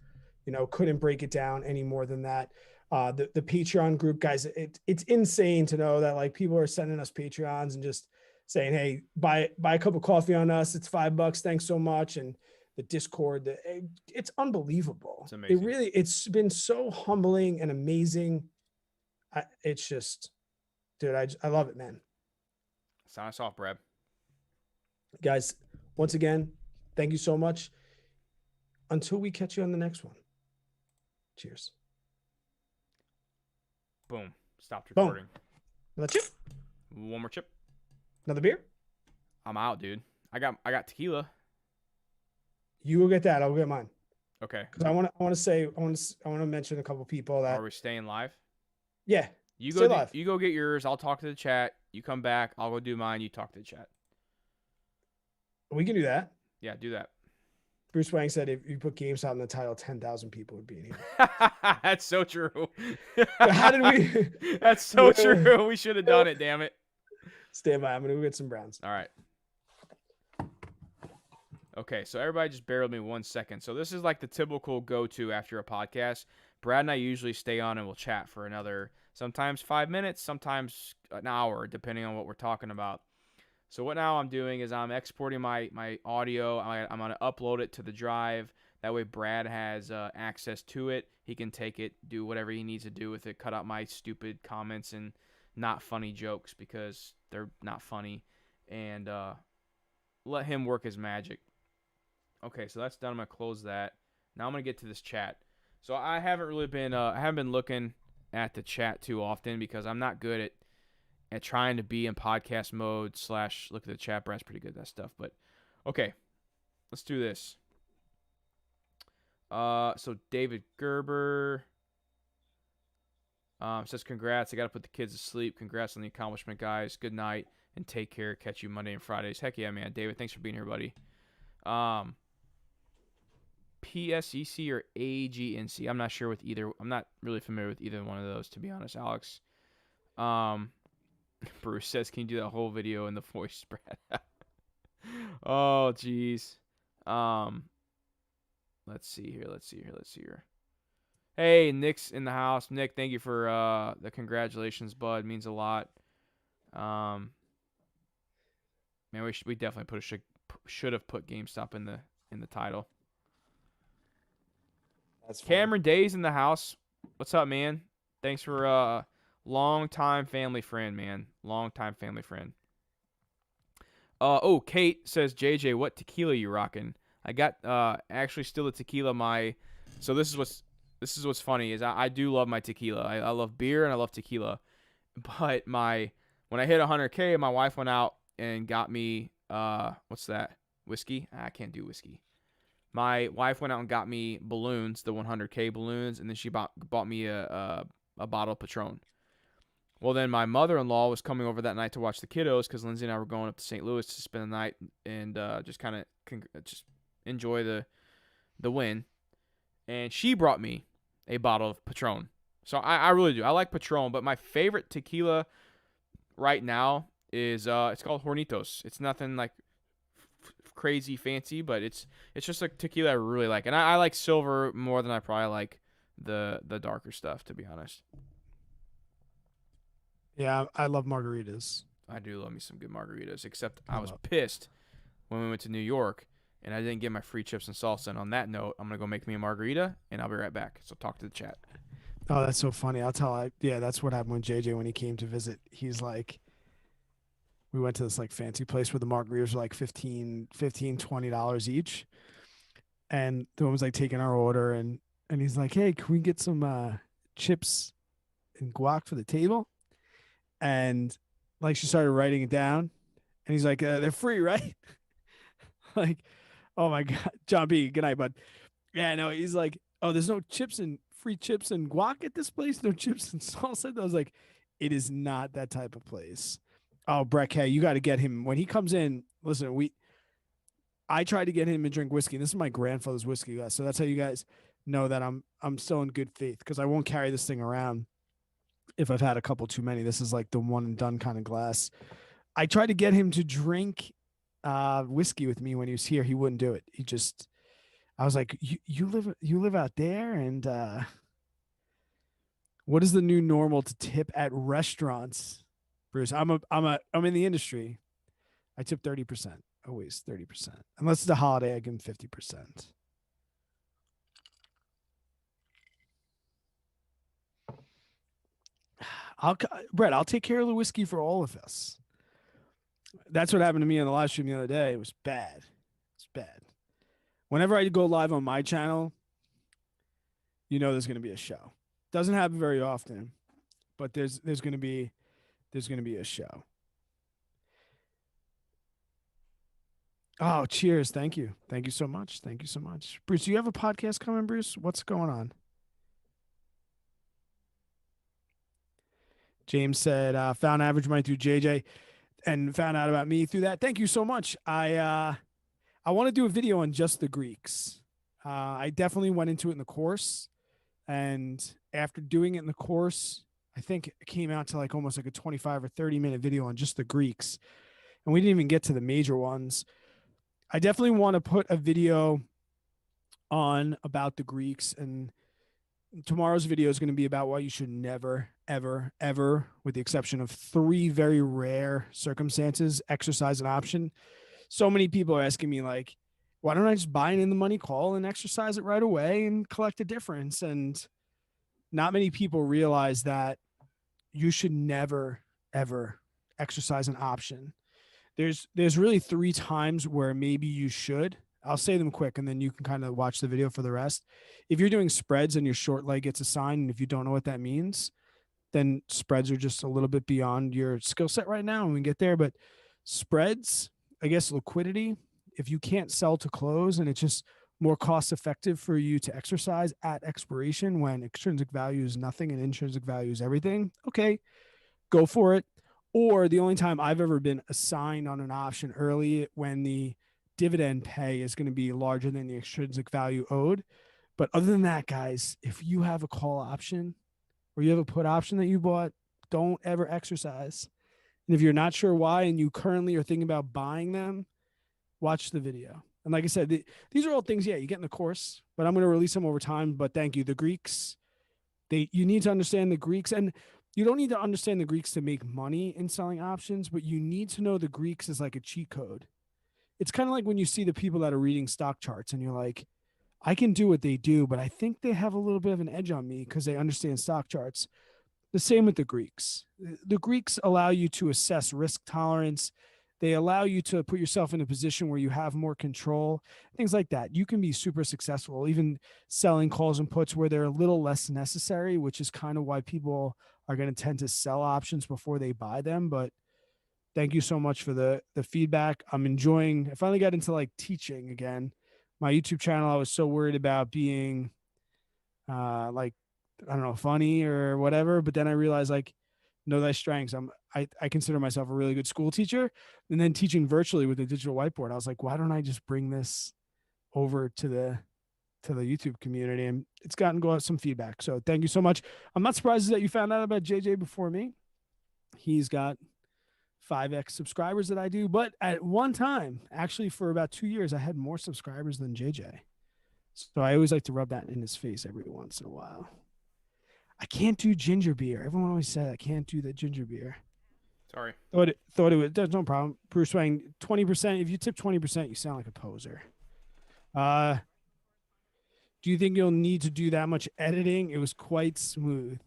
Couldn't break it down any more than that. The Patreon group, guys, it's insane to know that like people are sending us Patreons and just saying, hey, buy a cup of coffee on us. It's $5. Thanks so much. And the Discord, it's unbelievable. It's amazing. It's been so humbling and amazing. It's just, dude, I love it, man. Sign us off, Brad. Guys, once again, thank you so much. Until we catch you on the next one. Cheers. Boom. Stopped recording. Boom. Another chip? One more chip. Another beer? I'm out, dude. I got tequila. You will get that. I'll get mine. Okay. Because I want to mention a couple people that. Are we staying live? Yeah. You go get yours. I'll talk to the chat. You come back. I'll go do mine. You talk to the chat. We can do that. Yeah, do that. Bruce Wang said if you put GameStop in the title, 10,000 people would be in here. That's so true. How did we? That's so true. We should have done it. Damn it. Stand by. I'm gonna go get some Browns. All right. Okay, so everybody just bear with me 1 second. So this is like the typical go-to after a podcast. Brad and I usually stay on and we'll chat for another, sometimes 5 minutes, sometimes an hour, depending on what we're talking about. So what now I'm doing is I'm exporting my audio. I'm going to upload it to the drive. That way Brad has access to it. He can take it, do whatever he needs to do with it, cut out my stupid comments and not funny jokes because they're not funny, and let him work his magic. Okay, so that's done. I'm going to close that. Now I'm going to get to this chat. So I haven't really been I haven't been looking at the chat too often because I'm not good at trying to be in podcast mode / look at the chat. Brad's pretty good at that stuff. But okay, let's do this. So David Gerber says, congrats. I got to put the kids to sleep. Congrats on the accomplishment, guys. Good night and take care. Catch you Monday and Fridays. Heck yeah, man. David, thanks for being here, buddy. PSEC or AGNC. I'm not sure with either. I'm not really familiar with either one of those, to be honest, Alex. Bruce says, "Can you do that whole video in the voice, Brad?" Oh, jeez. Um, let's see here. Let's see here. Let's see here. Hey, Nick's in the house. Nick, thank you for the congratulations, bud. Means a lot. Um, man, we definitely should have put GameStop in the title. That's funny. Cameron Day's in the house. What's up, man? Thanks for long time family friend, man. Long time family friend. Oh, Kate says, JJ, what tequila you rocking? I got actually still a tequila. So this is what's funny is I do love my tequila. I love beer and I love tequila, but when I hit 100K, my wife went out and got me what's that, whiskey? I can't do whiskey. My wife went out and got me balloons, the 100K balloons, and then she bought me a bottle of Patron. Well, then my mother-in-law was coming over that night to watch the kiddos because Lindsay and I were going up to St. Louis to spend the night and just kind of just enjoy the win. And she brought me a bottle of Patron. So I really do. I like Patron, but my favorite tequila right now is it's called Hornitos. It's nothing like crazy fancy, but it's just a tequila I really like. And I like silver more than I probably like the darker stuff, to be honest. Yeah, I love margaritas. I do love me some good margaritas, except I I was love. pissed when we went to New York and I didn't get my free chips and salsa. And on that note, I'm going to go make me a margarita and I'll be right back. So talk to the chat. Oh, that's so funny. Yeah, that's what happened with JJ when he came to visit. He's like, we went to this like fancy place where the margaritas were like $15, $20 each. And the one was like taking our order and he's like, hey, can we get some chips and guac for the table? And like she started writing it down and he's like, they're free, right? Like, oh my God. John B, good night, bud. Yeah, no, he's like, oh, there's no chips and free chips and guac at this place, no chips and salsa. I was like, it is not that type of place. Oh, Breck, hey, you got to get him when he comes in. Listen, I tried to get him to drink whiskey. And this is my grandfather's whiskey glass, so that's how you guys know that I'm still in good faith because I won't carry this thing around if I've had a couple too many. This is like the one and done kind of glass. I tried to get him to drink whiskey with me when he was here. He wouldn't do it. I was like, you live out there, and what is the new normal to tip at restaurants, Bruce? I'm in the industry. I tip 30%, always 30%. Unless it's a holiday, I give him 50%. Brett, I'll take care of the whiskey for all of us. That's what happened to me on the live stream the other day. It was bad. It's bad. Whenever I go live on my channel, you know there's going to be a show. Doesn't happen very often, but there's going to be a show. Oh, cheers! Thank you so much. Thank you so much, Bruce. Do you have a podcast coming, Bruce? What's going on? James said, found average money through JJ and found out about me through that. Thank you so much. I want to do a video on just the Greeks. I definitely went into it in the course, and after doing it in the course, I think it came out to like almost like a 25 or 30-minute video on just the Greeks, and we didn't even get to the major ones. I definitely want to put a video on about the Greeks, and tomorrow's video is going to be about why you should never, ever, ever, with the exception of 3 very rare circumstances, exercise an option. So many people are asking me, like, why don't I just buy an in the money call and exercise it right away and collect a difference? And not many people realize that you should never, ever exercise an option. There's really 3 times where maybe you should. I'll say them quick and then you can kind of watch the video for the rest. If you're doing spreads and your short leg gets assigned, and if you don't know what that means, then spreads are just a little bit beyond your skill set right now and we can get there. But spreads, I guess liquidity, if you can't sell to close and it's just more cost effective for you to exercise at expiration when extrinsic value is nothing and intrinsic value is everything, okay, go for it. Or the only time I've ever been assigned on an option early when the dividend pay is going to be larger than the extrinsic value owed. But other than that, guys, if you have a call option or you have a put option that you bought, don't ever exercise. And if you're not sure why and you currently are thinking about buying them, watch the video. And like I said, these are all things, yeah, you get in the course, but I'm going to release them over time. But thank you. The Greeks, you need to understand the Greeks, and you don't need to understand the Greeks to make money in selling options, but you need to know the Greeks as like a cheat code. It's kind of like when you see the people that are reading stock charts and you're like, I can do what they do, but I think they have a little bit of an edge on me because they understand stock charts. The same with the Greeks. The Greeks allow you to assess risk tolerance. They allow you to put yourself in a position where you have more control, things like that. You can be super successful, even selling calls and puts where they're a little less necessary, which is kind of why people are going to tend to sell options before they buy them. But thank you so much for the feedback. I'm enjoying. I finally got into like teaching again. My YouTube channel, I was so worried about being like, I don't know, funny or whatever, but then I realized like know thy strengths. I consider myself a really good school teacher, and then teaching virtually with a digital whiteboard. I was like, why don't I just bring this over to the YouTube community? And it's gotten go out some feedback. So thank you so much. I'm not surprised that you found out about JJ before me. He's got 5x subscribers that I do, but at one time, actually for about 2 years, I had more subscribers than JJ. So I always like to rub that in his face every once in a while. I can't do ginger beer. Everyone always said I can't do the ginger beer. Sorry. Thought it was. There's no problem. Bruce Wayne, 20%. If you tip 20%, you sound like a poser. Do you think you'll need to do that much editing? It was quite smooth.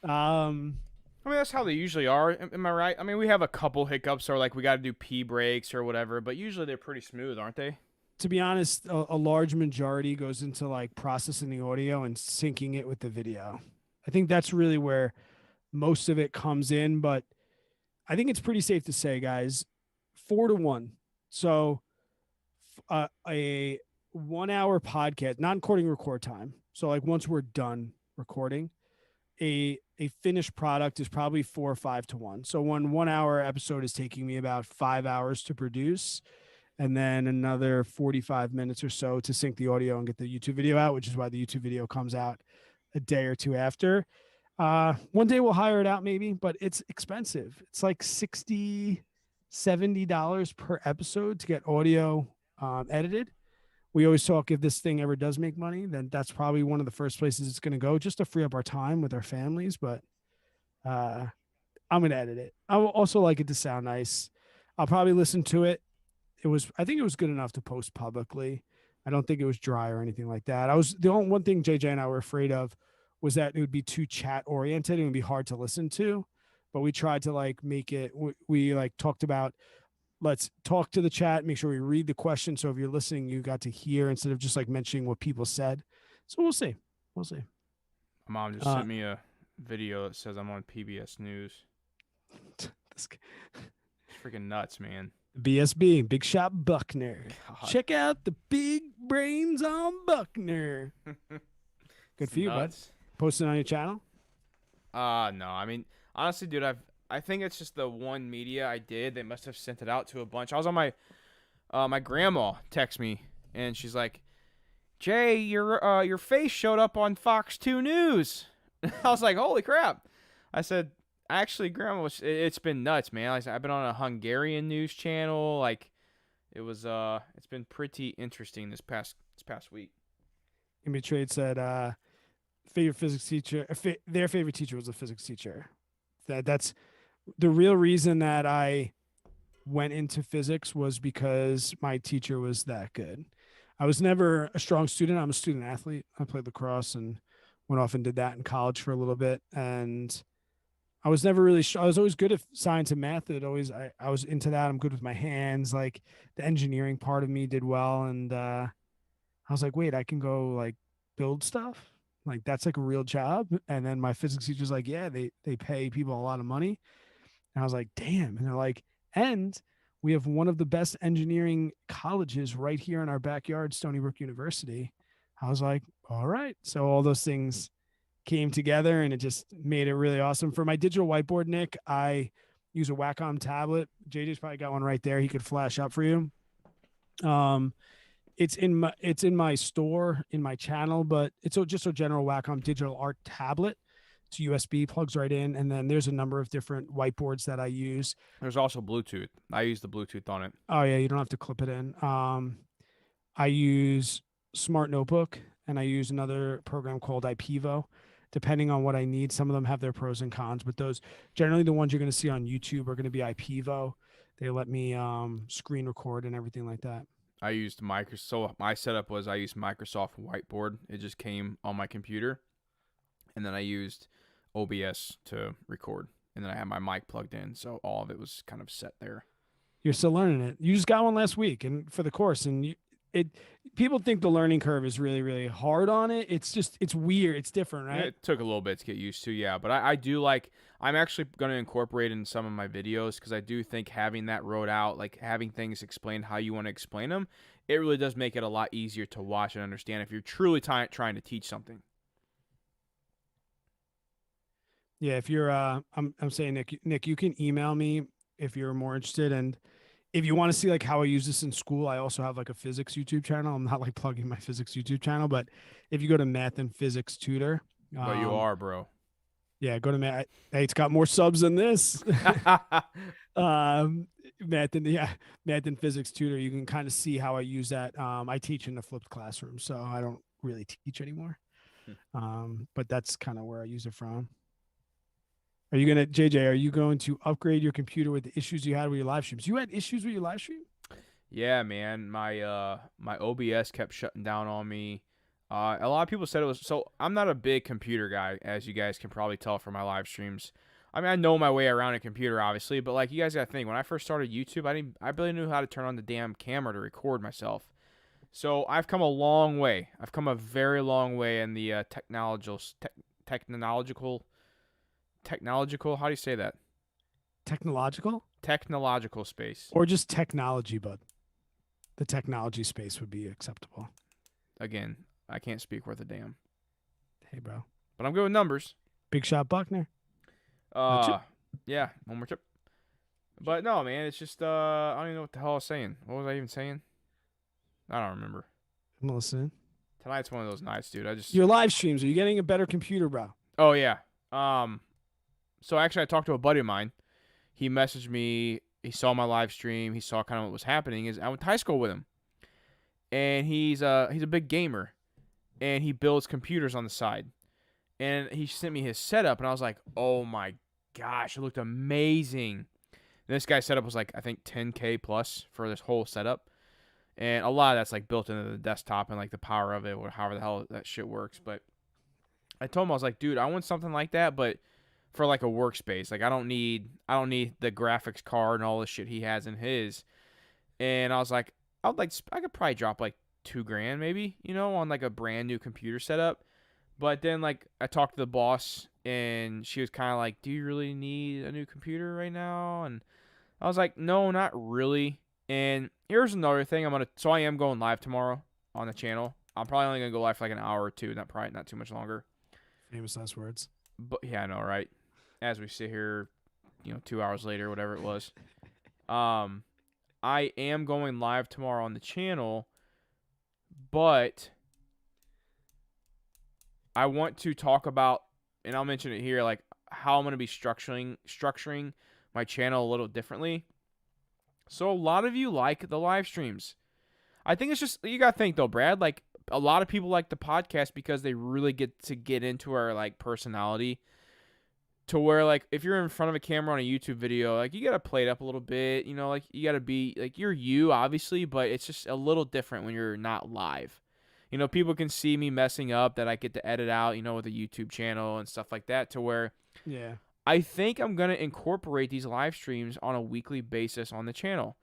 I mean, that's how they usually are. Am I right? I mean, we have a couple hiccups or like we got to do pee breaks or whatever, but usually they're pretty smooth, aren't they? To be honest, a large majority goes into like processing the audio and syncing it with the video. I think that's really where most of it comes in, but I think it's pretty safe to say, guys, 4-1. So a 1 hour podcast, not including record time. So like once we're done recording, a finished product is probably 4 or 5-1. So 1 hour episode is taking me about 5 hours to produce, and then another 45 minutes or so to sync the audio and get the YouTube video out, which is why the YouTube video comes out a day or two after. One day we'll hire it out maybe, but it's expensive. It's like $60-$70 per episode to get audio edited. We always talk, if this thing ever does make money, then that's probably one of the first places it's going to go, just to free up our time with our families. But I'm going to edit it. I will also like it to sound nice. I'll probably listen to it. I think it was good enough to post publicly. I don't think it was dry or anything like that. The only one thing JJ and I were afraid of was that it would be too chat oriented and it would be hard to listen to. But we tried to like make it, we like talked about, let's talk to the chat, make sure we read the question. So if you're listening, you got to hear instead of just like mentioning what people said. So we'll see. We'll see. My mom just sent me a video that says I'm on PBS News. It's freaking nuts, man. BSB, Big Shot Buckner. God. Check out the big brains on Buckner. Good for you, bud. Posting on your channel? No. I mean, honestly, dude, I think it's just the one media I did. They must have sent it out to a bunch. I was on my grandma text me and she's like, "Jay, your face showed up on Fox 2 News." I was like, "Holy crap!" I said, "Actually, Grandma, it's been nuts, man. Like, I've been on a Hungarian news channel. Like, it's been pretty interesting this past week." Amy Trade said, favorite physics teacher. Their favorite teacher was a physics teacher. That's the real reason that I went into physics, was because my teacher was that good. I was never a strong student. I'm a student athlete. I played lacrosse and went off and did that in college for a little bit. And I was never really, I was always good at science and math. I was into that. I'm good with my hands. Like the engineering part of me did well. And I was like, wait, I can go like build stuff. Like that's like a real job. And then my physics teacher's like, yeah, they pay people a lot of money. And I was like, damn. And they're like, and we have one of the best engineering colleges right here in our backyard, Stony Brook University. I was like, all right. So all those things came together and it just made it really awesome. For my digital whiteboard, Nick, I use a Wacom tablet. JJ's probably got one right there. He could flash up for you. It's in my store, in my channel, but it's just a general Wacom digital art tablet. It's USB, plugs right in, and then there's a number of different whiteboards that I use. There's also Bluetooth. I use the Bluetooth on it. Oh yeah, you don't have to clip it in. I use Smart Notebook and I use another program called IPvo. Depending on what I need, some of them have their pros and cons, but those generally the ones you're going to see on YouTube are going to be IPvo. They let me screen record and everything like that. I used Microsoft. So my setup was I used Microsoft Whiteboard. It just came on my computer, and then I used OBS to record, and then I had my mic plugged in, so all of it was kind of set there. You're still learning it. You just got one last week and for the course, and it people think the learning curve is really really hard on it. It's weird. It's different, right? It took a little bit to get used to, yeah, but I do like. I'm actually going to incorporate in some of my videos because I do think having that wrote out, like having things explained how you want to explain them, it really does make it a lot easier to watch and understand if you're truly trying to teach something. Yeah, if you're I'm saying Nick, you can email me if you're more interested, and if you want to see like how I use this in school, I also have like a physics YouTube channel. I'm not like plugging my physics YouTube channel, but if you go to Math and Physics Tutor, But you are, bro. yeah, go to Math. Hey, it's got more subs than this. Math and Physics Tutor. You can kind of see how I use that. I teach in a flipped classroom, so I don't really teach anymore. But that's kind of where I use it from. Are you gonna, JJ? Are you going to upgrade your computer with the issues you had with your live streams? You had issues with your live stream? Yeah, man. My OBS kept shutting down on me. A lot of people said it was so. I'm not a big computer guy, as you guys can probably tell from my live streams. I mean, I know my way around a computer, obviously, but like you guys got to think. When I first started YouTube, I barely knew how to turn on the damn camera to record myself. So I've come a long way. I've come a very long way in the technological. How do you say that? Technological Technological space. or just technology, bud? The technology space would be acceptable. Again, I can't speak worth a damn. Hey, bro. But I'm good with numbers. Big shot Buckner. Yeah, one more chip. But no, man, it's just I don't even know what the hell I was saying. What was I even saying? I don't remember. I'm listening. Tonight's one of those nights, dude. Your live streams. Are you getting a better computer, bro? Oh yeah. So actually I talked to a buddy of mine. He messaged me, he saw my live stream, he saw kind of what was happening. I went to high school with him. And he's a big gamer. And he builds computers on the side. And he sent me his setup, and I was like, oh my gosh, it looked amazing. And this guy's setup was like, I think 10K plus for this whole setup. And a lot of that's like built into the desktop and like the power of it, or however the hell that shit works. But I told him, I was like, dude, I want something like that, but for like a workspace. Like I don't need the graphics card and all the shit he has in his. And I was like, I could probably drop like $2,000 maybe, on like a brand new computer setup. But then like I talked to the boss and she was kind of like, do you really need a new computer right now? And I was like, no, not really. And here's another thing. I am going live tomorrow on the channel. I'm probably only going to go live for like an hour or two, probably not too much longer. Famous last words. But yeah, I know, right? As we sit here, 2 hours later, whatever it was. I am going live tomorrow on the channel, but I want to talk about, and I'll mention it here, like how I'm going to be structuring my channel a little differently. So a lot of you like the live streams. I think it's just, you got to think though, Brad, like a lot of people like the podcast because they really get into our like personality. To where, like, if you're in front of a camera on a YouTube video, like, you got to play it up a little bit, like, you got to be, like, you're you, obviously, but it's just a little different when you're not live. People can see me messing up that I get to edit out, with a YouTube channel and stuff like that, to where Yeah. I think I'm going to incorporate these live streams on a weekly basis on the channel.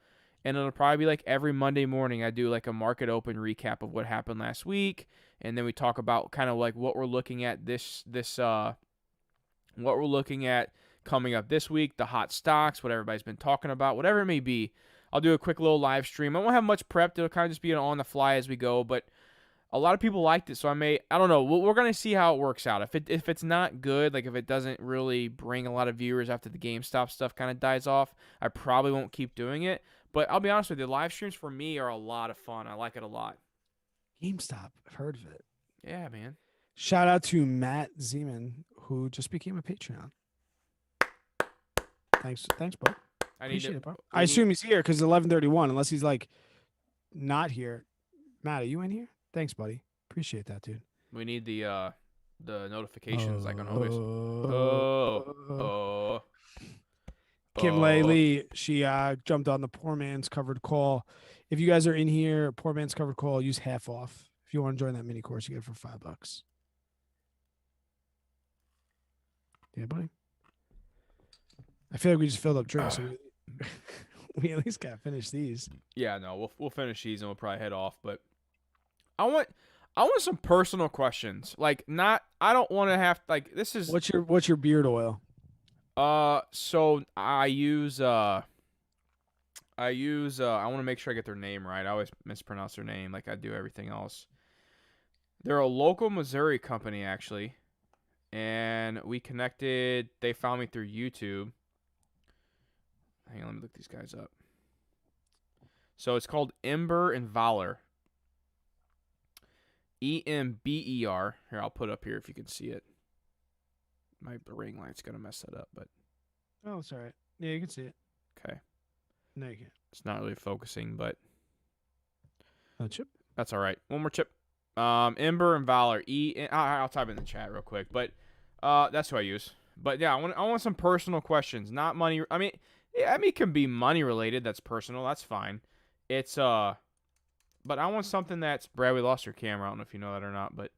And it'll probably be, like, every Monday morning I do, like, a market open recap of what happened last week, and then we talk about kind of, like, what we're looking at what we're looking at coming up this week, the hot stocks, what everybody's been talking about, whatever it may be. I'll do a quick little live stream. I won't have much prep. It'll kind of just be on the fly as we go, but a lot of people liked it, so I don't know. We're going to see how it works out. If it's not good, like if it doesn't really bring a lot of viewers after the GameStop stuff kind of dies off, I probably won't keep doing it. But I'll be honest with you, live streams for me are a lot of fun. I like it a lot. GameStop. I've heard of it. Yeah, man. Shout out to Matt Zeman, who just became a Patreon. Thanks, bud. I need Appreciate to. it, bro. We I need, assume he's here because 11:31. Unless he's like not here. Matt, are you in here? Thanks, buddy. Appreciate that, dude. we need the notifications like on always. Oh. Kim Lay Lee, she jumped on the poor man's covered call. If you guys are in here, poor man's covered call, use half off. If you want to join that mini course, you get it for $5. Yeah, buddy. I feel like we just filled up drinks, so we at least gotta finish these. Yeah, no, we'll finish these and we'll probably head off. But I want some personal questions. Like I don't want to have like this is. What's your beard oil? So I want to make sure I get their name right. I always mispronounce their name like I do everything else. They're a local Missouri company actually, and we connected. They found me through YouTube. Hang on, let me look these guys up. So it's called Ember and Valor. EMBER. Here, I'll put up here if you can see it. My ring light's gonna mess that up, but Oh, it's all right. Yeah, you can see it. okay. No, you can't. It's not really focusing, but Chip. that's all right. One more chip. Ember and Valor. I'll type it in the chat real quick, but that's who I use. But yeah, I want some personal questions, not money. I mean, it can be money related. That's personal. That's fine. It's but I want something that's Brad. We lost your camera. I don't know if you know that or not, but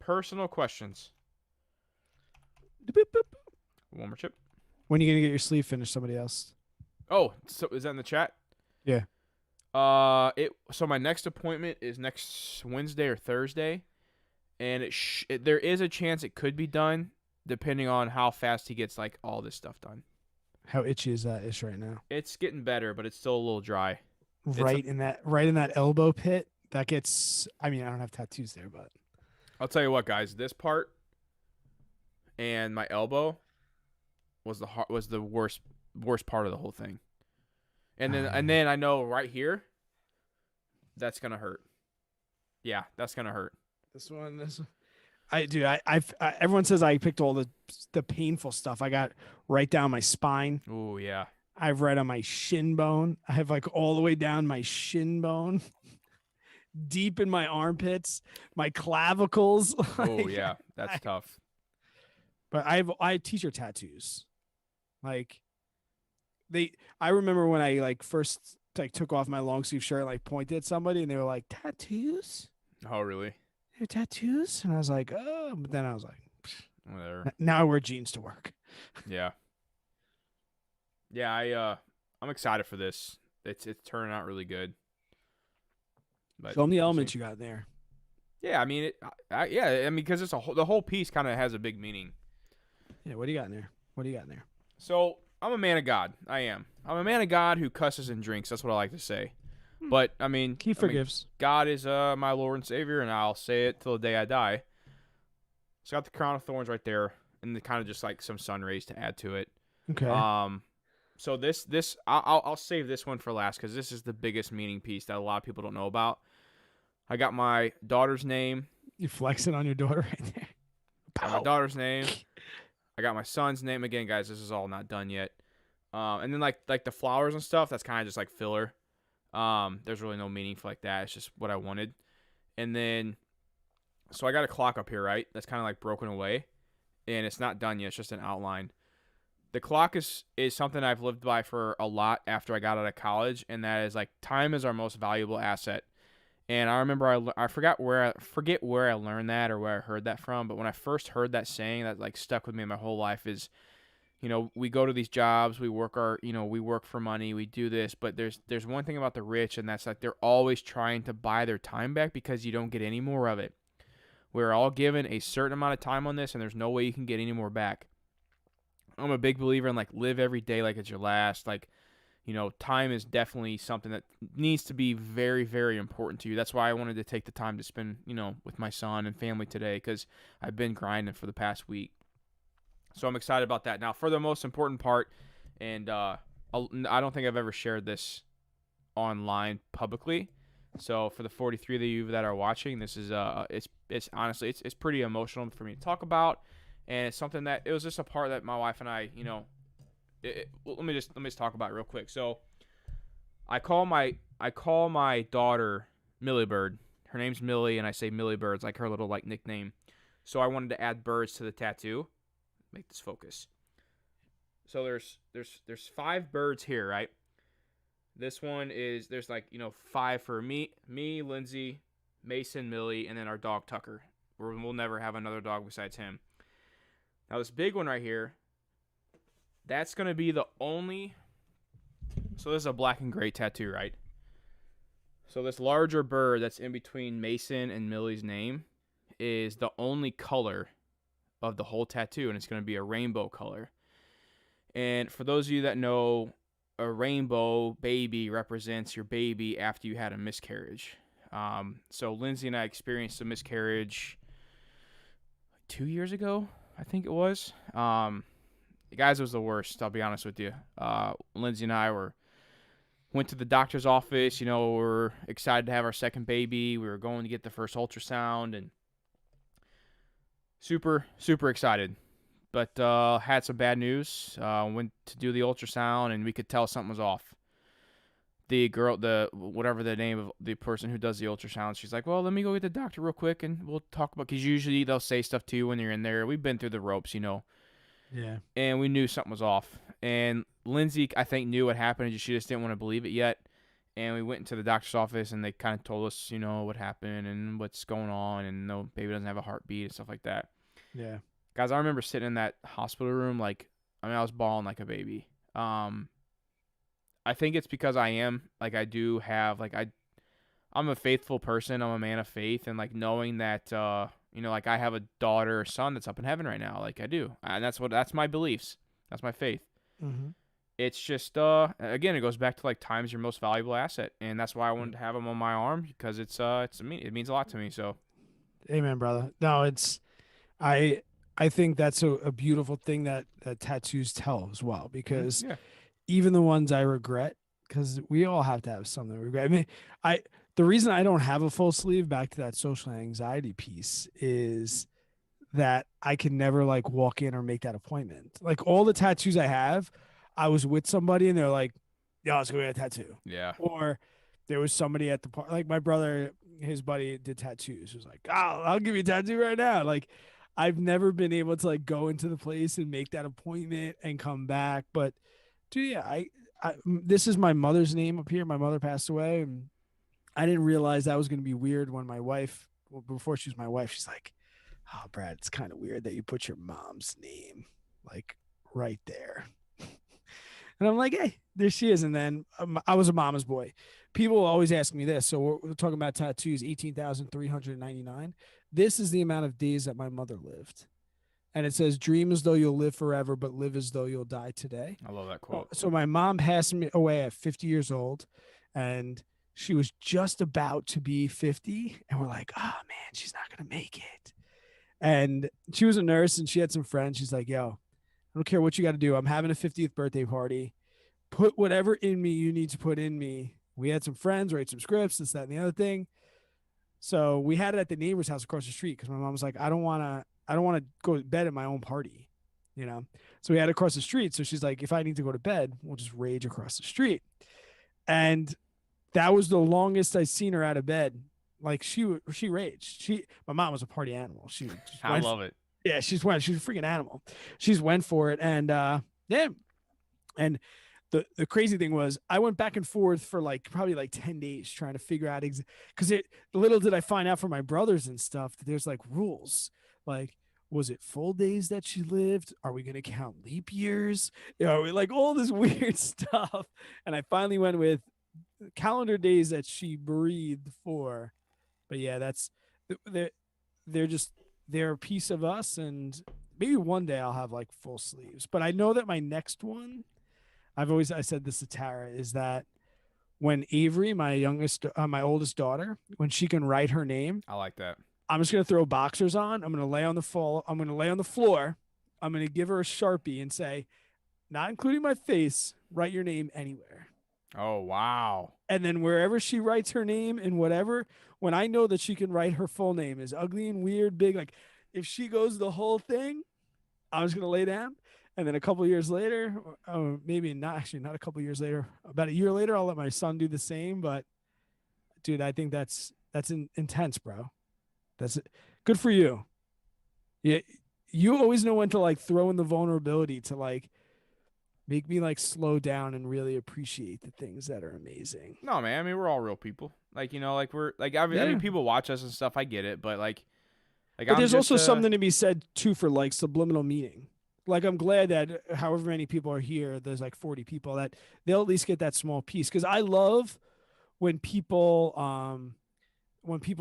personal questions. One more chip. When are you gonna get your sleeve finished? Somebody else. Oh, so is that in the chat? Yeah. So my next appointment is next Wednesday or Thursday, and there is a chance it could be done depending on how fast he gets like all this stuff done. How itchy is that ish right now? It's getting better, but it's still a little dry. Right in that elbow pit. That gets. I mean, I don't have tattoos there, but I'll tell you what, guys. This part and my elbow was the worst part of the whole thing. And then I know right here, that's gonna hurt. Yeah, that's gonna hurt. This one. Everyone says I picked all the painful stuff. I got right down my spine. Oh yeah. I've right on my shin bone. I have like all the way down my shin bone, deep in my armpits, my clavicles. Oh yeah, that's tough. But I have t-shirt tattoos. Like I remember when I like first like took off my long sleeve shirt and like pointed at somebody and they were like, tattoos? Oh really? They're tattoos? And I was like, oh, but then I was like, whatever. Now I wear jeans to work. Yeah. Yeah, I'm excited for this. It's turning out really good. But show them the elements you got there. Yeah, I mean because it's the whole piece kind of has a big meaning. Yeah, what do you got in there? So I'm a man of God. I am. I'm a man of God who cusses and drinks. That's what I like to say. But I mean, he forgives. God is my Lord and Savior, and I'll say it till the day I die. So got the crown of thorns right there, and the kind of just like some sun rays to add to it. Okay. So this I'll save this one for last because this is the biggest meaning piece that a lot of people don't know about. I got my daughter's name. You flexing on your daughter right there. Got my daughter's name. I got my son's name. Again, guys, this is all not done yet. And then like the flowers and stuff, that's kind of just like filler. There's really no meaning for like that. It's just what I wanted. And then, so I got a clock up here, right? That's kind of like broken away, and it's not done yet. It's just an outline. The clock is something I've lived by for a lot after I got out of college, and that is like time is our most valuable asset. And I remember I forget where I learned that or where I heard that from, but when I first heard that saying, that like stuck with me my whole life is, you know, we go to these jobs, we work for money, we do this, but there's one thing about the rich, and that's like they're always trying to buy their time back because you don't get any more of it. We're all given a certain amount of time on this, and there's no way you can get any more back. I'm a big believer in like live every day like it's your last. Like, you know, time is definitely something that needs to be very, very important to you. That's why I wanted to take the time to spend, you know, with my son and family today, because I've been grinding for the past week. So I'm excited about that. Now, for the most important part, and I don't think I've ever shared this online publicly, So for the 43 of you that are watching, this is it's honestly it's pretty emotional for me to talk about, and it's something that it was just a part that my wife and I, well, let me just talk about it real quick. So I call my daughter Millie Bird. Her name's Millie, and I say Millie Bird. It's like her little like nickname. So I wanted to add birds to the tattoo. Make this focus. So there's 5 birds here, right? This one is there's like 5 for me, Lindsay, Mason, Millie, and then our dog Tucker. We'll never have another dog besides him. Now this big one right here, that's gonna be the only. So this is a black and gray tattoo, right? So this larger bird that's in between Mason and Millie's name is the only color of the whole tattoo, and it's gonna be a rainbow color. And for those of you that know, a rainbow baby represents your baby after you had a miscarriage. So Lindsay and I experienced a miscarriage 2 years ago, I think it was. Guys, it was the worst. I'll be honest with you. Lindsay and I went to the doctor's office. We're excited to have our second baby. We were going to get the first ultrasound and super, super excited. But had some bad news. Went to do the ultrasound, and we could tell something was off. The girl, whatever the name of the person who does the ultrasound, she's like, "Well, let me go get the doctor real quick, and we'll talk about." Because usually they'll say stuff to you when you're in there. We've been through the ropes, Yeah. and we knew something was off. And Lindsay, I think, knew what happened. She just didn't want to believe it yet. And we went into the doctor's office, and they kind of told us, what happened and what's going on, and no, baby doesn't have a heartbeat and stuff like that. Yeah. Guys, I remember sitting in that hospital room I was bawling like a baby. I think it's because I do have I'm a faithful person. I'm a man of faith, and knowing that I have a daughter or son that's up in heaven right now, like I do, and that's my beliefs. That's my faith. Mm-hmm. It's just again, it goes back to time's your most valuable asset, and that's why I wanted to have him on my arm because it means a lot to me. So, Amen, brother. No, I think that's a beautiful thing that tattoos tell as well, because yeah, even the ones I regret, because we all have to have something to regret. I mean, the reason I don't have a full sleeve, back to that social anxiety piece, is that I can never walk in or make that appointment. Like all the tattoos I have, I was with somebody and they're like, "Yo, let's go get a tattoo." yeah, Or there was somebody at the park, like my brother, his buddy did tattoos. He was like, "Oh, I'll give you a tattoo right now." Like I've never been able to go into the place and make that appointment and come back. But dude, yeah, this is my mother's name up here. My mother passed away, and I didn't realize that was going to be weird when my wife, well, before she was my wife, she's like, "Oh, Brad, it's kind of weird that you put your mom's name right there." And I'm like, "Hey, there she is." And then I was a mama's boy. People always ask me this. So we're talking about tattoos, 18,399. This is the amount of days that my mother lived. And it says, "Dream as though you'll live forever, but live as though you'll die today." I love that quote. So my mom passed me away at 50 years old, and she was just about to be 50. And we're like, "Oh, man, she's not going to make it." And she was a nurse, and she had some friends. She's like, "Yo, I don't care what you got to do. I'm having a 50th birthday party. Put whatever in me you need to put in me." We had some friends, write some scripts, this, that, and the other thing. So we had it at the neighbor's house across the street because my mom was like, I don't want to go to bed at my own party, So we had it across the street. So she's like, if I need to go to bed, we'll just rage across the street. And that was the longest I seen her out of bed. Like she raged. My mom was a party animal. I love it. Yeah, she's a freaking animal. She's went for it, and yeah, and the crazy thing was I went back and forth for probably 10 days trying to figure out because little did I find out from my brothers and stuff that there's rules. Was it full days that she lived? Are we going to count leap years? All this weird stuff. And I finally went with calendar days that she breathed for. But yeah, they're a piece of us, and maybe one day I'll have full sleeves. But I know that my next one, I said this to Tara, is that when Avery, my oldest daughter, when she can write her name, I like that. I'm just gonna throw boxers on. I'm gonna lay on the floor. I'm gonna give her a Sharpie and say, not including my face, write your name anywhere. Oh wow. And then wherever she writes her name and whatever, when I know that she can write her full name is ugly and weird, big, like if she goes the whole thing, I was gonna lay down. And then a couple years later, or maybe not actually not a couple years later, about a year later, I'll let my son do the same. But dude, I think that's intense, bro. That's good for you. Yeah, you always know when to like throw in the vulnerability to like make me like slow down and really appreciate the things that are amazing. No, man. I mean, we're all real people. Like, you know, like we're like I Yeah. mean, people watch us and stuff. I get it, but like But I'm there's just also something to be said too for like subliminal meaning. Like I'm glad that however many people are here, there's like 40 people that they'll at least get that small piece. Cause I love when people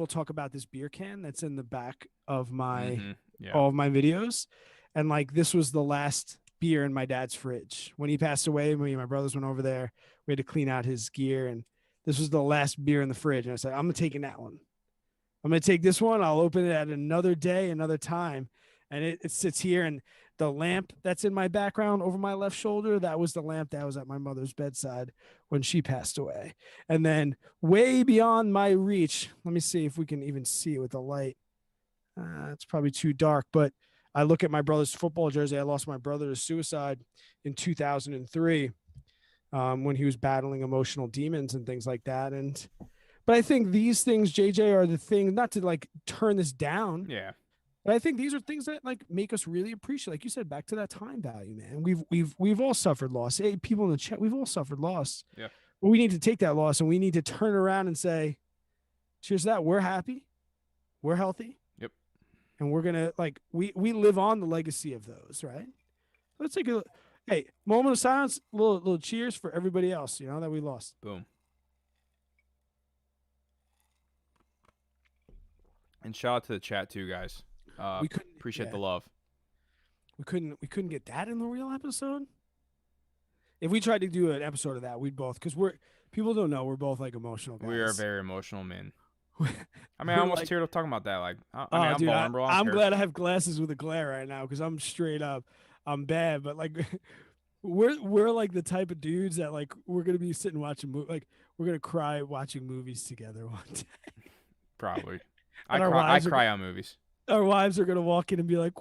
talk about this beer can that's in the back of my yeah. all of my videos. And like this was the last beer in my dad's fridge. When he passed away, me and my brothers went over there. We had to clean out his gear and this was the last beer in the fridge. And I said, I'm taking that one. I'm going to take this one. I'll open it at another day, another time. And it sits here. And the lamp that's in my background over my left shoulder, that was the lamp that was at my mother's bedside when she passed away. And then way beyond my reach, let me see if we can even see it with the light. It's probably too dark, but I look at my brother's football jersey. I lost my brother to suicide in 2003 when he was battling emotional demons and things like that. But I think these things, JJ, are the things, not to like turn this down. Yeah. But I think these are things that like make us really appreciate, like you said, back to that time value, man. We've all suffered loss. Hey, people in the chat, we've all suffered loss. Yeah. But we need to take that loss and we need to turn around and say, cheers to that. We're happy. We're healthy. Yep. And we're gonna like we live on the legacy of those, right? Let's take a moment of silence, little cheers for everybody else, you know, that we lost. Boom. And shout out to the chat too, guys. We couldn't Appreciate the love. We couldn't get that in the real episode. If we tried to do an episode of that, we'd both because people don't know we're both like emotional guys. We are very emotional men. I mean, I almost teared up talking about that. Like, I mean, I'm dude, vulnerable. I'm glad I have glasses with a glare right now because I'm straight up. I'm bad, but like, we're like the type of dudes that like we're gonna be sitting watching like we're gonna cry watching movies together one day. Probably. And I cry on movies. Our wives are gonna walk in and be like,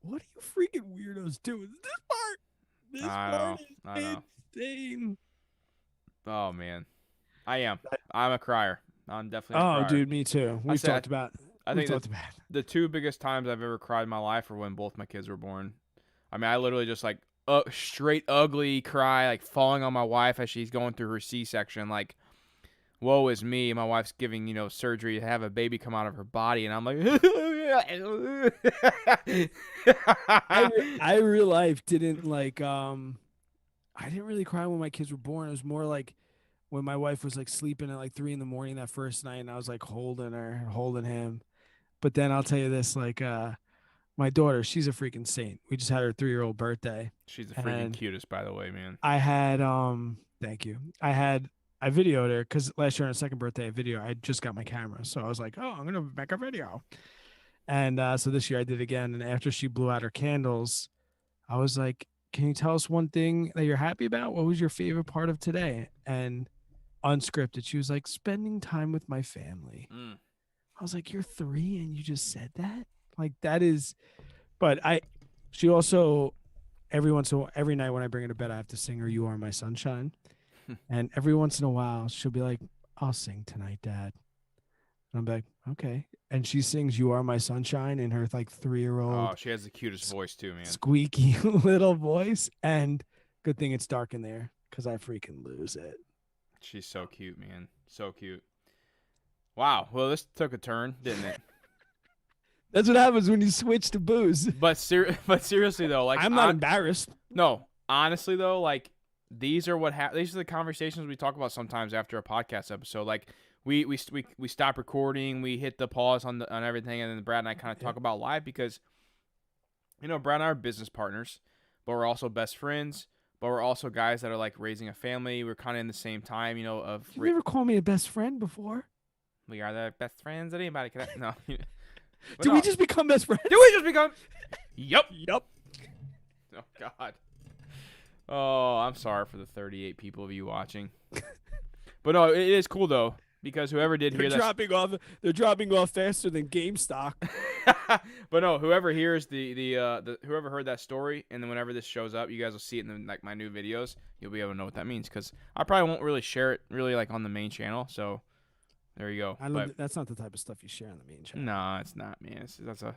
"What are you freaking weirdos doing? This part is insane." Oh man, I am. I'm a crier. I'm definitely a crier. Oh, dude, me too. We've talked about. I think the two biggest times I've ever cried in my life are when both my kids were born. I mean, I literally just like straight ugly cry, like falling on my wife as she's going through her C-section, like. Woe is me. My wife's giving, surgery to have a baby come out of her body. And I'm like, I real life didn't like, I didn't really cry when my kids were born. It was more like when my wife was like sleeping at like 3 a.m. that first night and I was like holding her, holding him. But then I'll tell you this, like, my daughter, she's a freaking saint. We just had her 3-year-old birthday. She's the freaking cutest, by the way, man. I had, thank you. I videoed her because last year on her second birthday, I just got my camera. So I was like, oh, I'm going to make a video. And so this year I did again. And after she blew out her candles, I was like, can you tell us one thing that you're happy about? What was your favorite part of today? And unscripted, she was like, spending time with my family. I was like, you're 3 and you just said that? Like that is, but she also, every night when I bring her to bed, I have to sing her You Are My Sunshine. And every once in a while, she'll be like, I'll sing tonight, Dad. And I'm like, okay. And she sings You Are My Sunshine in her like 3-year-old. Oh, she has the cutest voice too, man. Squeaky little voice. And good thing it's dark in there because I freaking lose it. She's so cute, man. So cute. Wow. Well, this took a turn, didn't it? That's what happens when you switch to booze. But seriously, though, like I'm not embarrassed. No. Honestly, though, like, these are these are the conversations we talk about sometimes after a podcast episode. Like we stop recording, we hit the pause on everything, and then Brad and I kind of talk about life because Brad and I are business partners, but we're also best friends, but we're also guys that are like raising a family. We're kind of in the same time, of You never called me a best friend before? We are the best friends that anybody could have. No. Did we just become best friends? Did we just become? Yup. Yup. Oh God. Oh, I'm sorry for the 38 people of you watching. But no, it is cool though because whoever did They're hear that. dropping off. They're dropping off faster than GameStop. But no, whoever hears the whoever heard that story, and then whenever this shows up, you guys will see it in like my new videos. You'll be able to know what that means because I probably won't really share it really like on the main channel. So there you go. I don't. That's not the type of stuff you share on the main channel. No, it's not, man. That's a,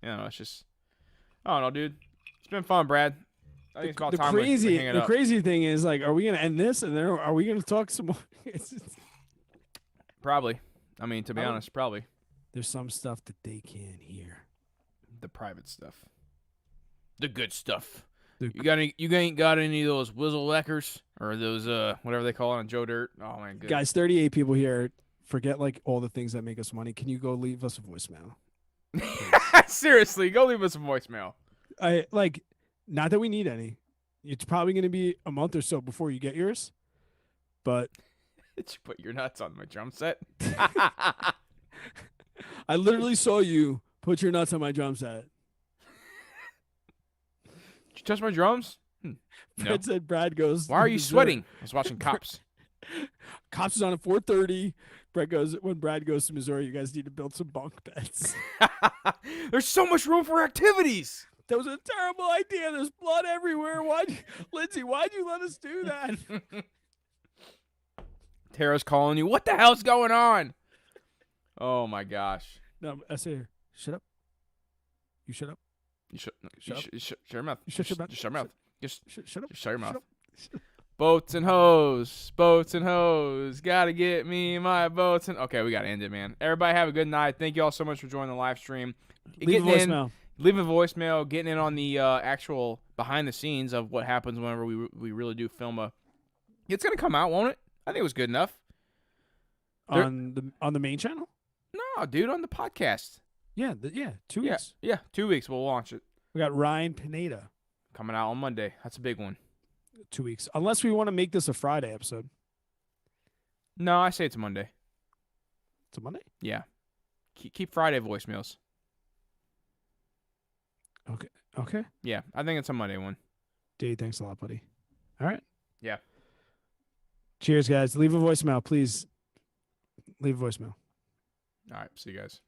it's just. I don't know, dude. It's been fun, Brad. I think it's about time we hang it up. The crazy thing is, like, are we gonna end this, and then are we gonna talk some more? Probably. I mean, to be honest, probably. There's some stuff that they can't hear. The private stuff. The good stuff. The You ain't got any of those Whizzleweckers or those whatever they call it on Joe Dirt. Oh my god. Guys, 38 people here. Forget like all the things that make us money. Can you go leave us a voicemail? Seriously, go leave us a voicemail. Not that we need any. It's probably going to be a month or so before you get yours. But did you put your nuts on my drum set? I literally saw you put your nuts on my drum set. Did you touch my drums? Brad said Brad goes. Why are you sweating? I was watching Cops. Cops is on at 4:30. Brad goes, when Brad goes to Missouri, you guys need to build some bunk beds. There's so much room for activities. That was a terrible idea. There's blood everywhere. Lindsay, why'd you let us do that? Tara's calling you. What the hell's going on? Oh my gosh. No, I say, shut up. You shut up. You shut your mouth. You shut your mouth. Just shut your mouth. Just shut up. Just shut your mouth. Shut up. Boats and hoes. Gotta get me my boats and. Okay, we gotta end it, man. Everybody have a good night. Thank you all so much for joining the live stream. Leave a voicemail. Leave a voicemail. Getting in on the actual behind the scenes of what happens whenever we really do film a. It's gonna come out, won't it? I think it was good enough. On the main channel? No, dude, on the podcast. Yeah, 2 weeks. Yeah, 2 weeks. We'll launch it. We got Ryan Pineda coming out on Monday. That's a big one. 2 weeks. Unless we want to make this a Friday episode. No, I say it's a Monday. It's a Monday? Yeah. Keep Friday voicemails. Okay. Yeah, I think it's a Monday one. Dave, thanks a lot, buddy. All right. Yeah. Cheers, guys. Leave a voicemail, please. Leave a voicemail. All right. See you guys.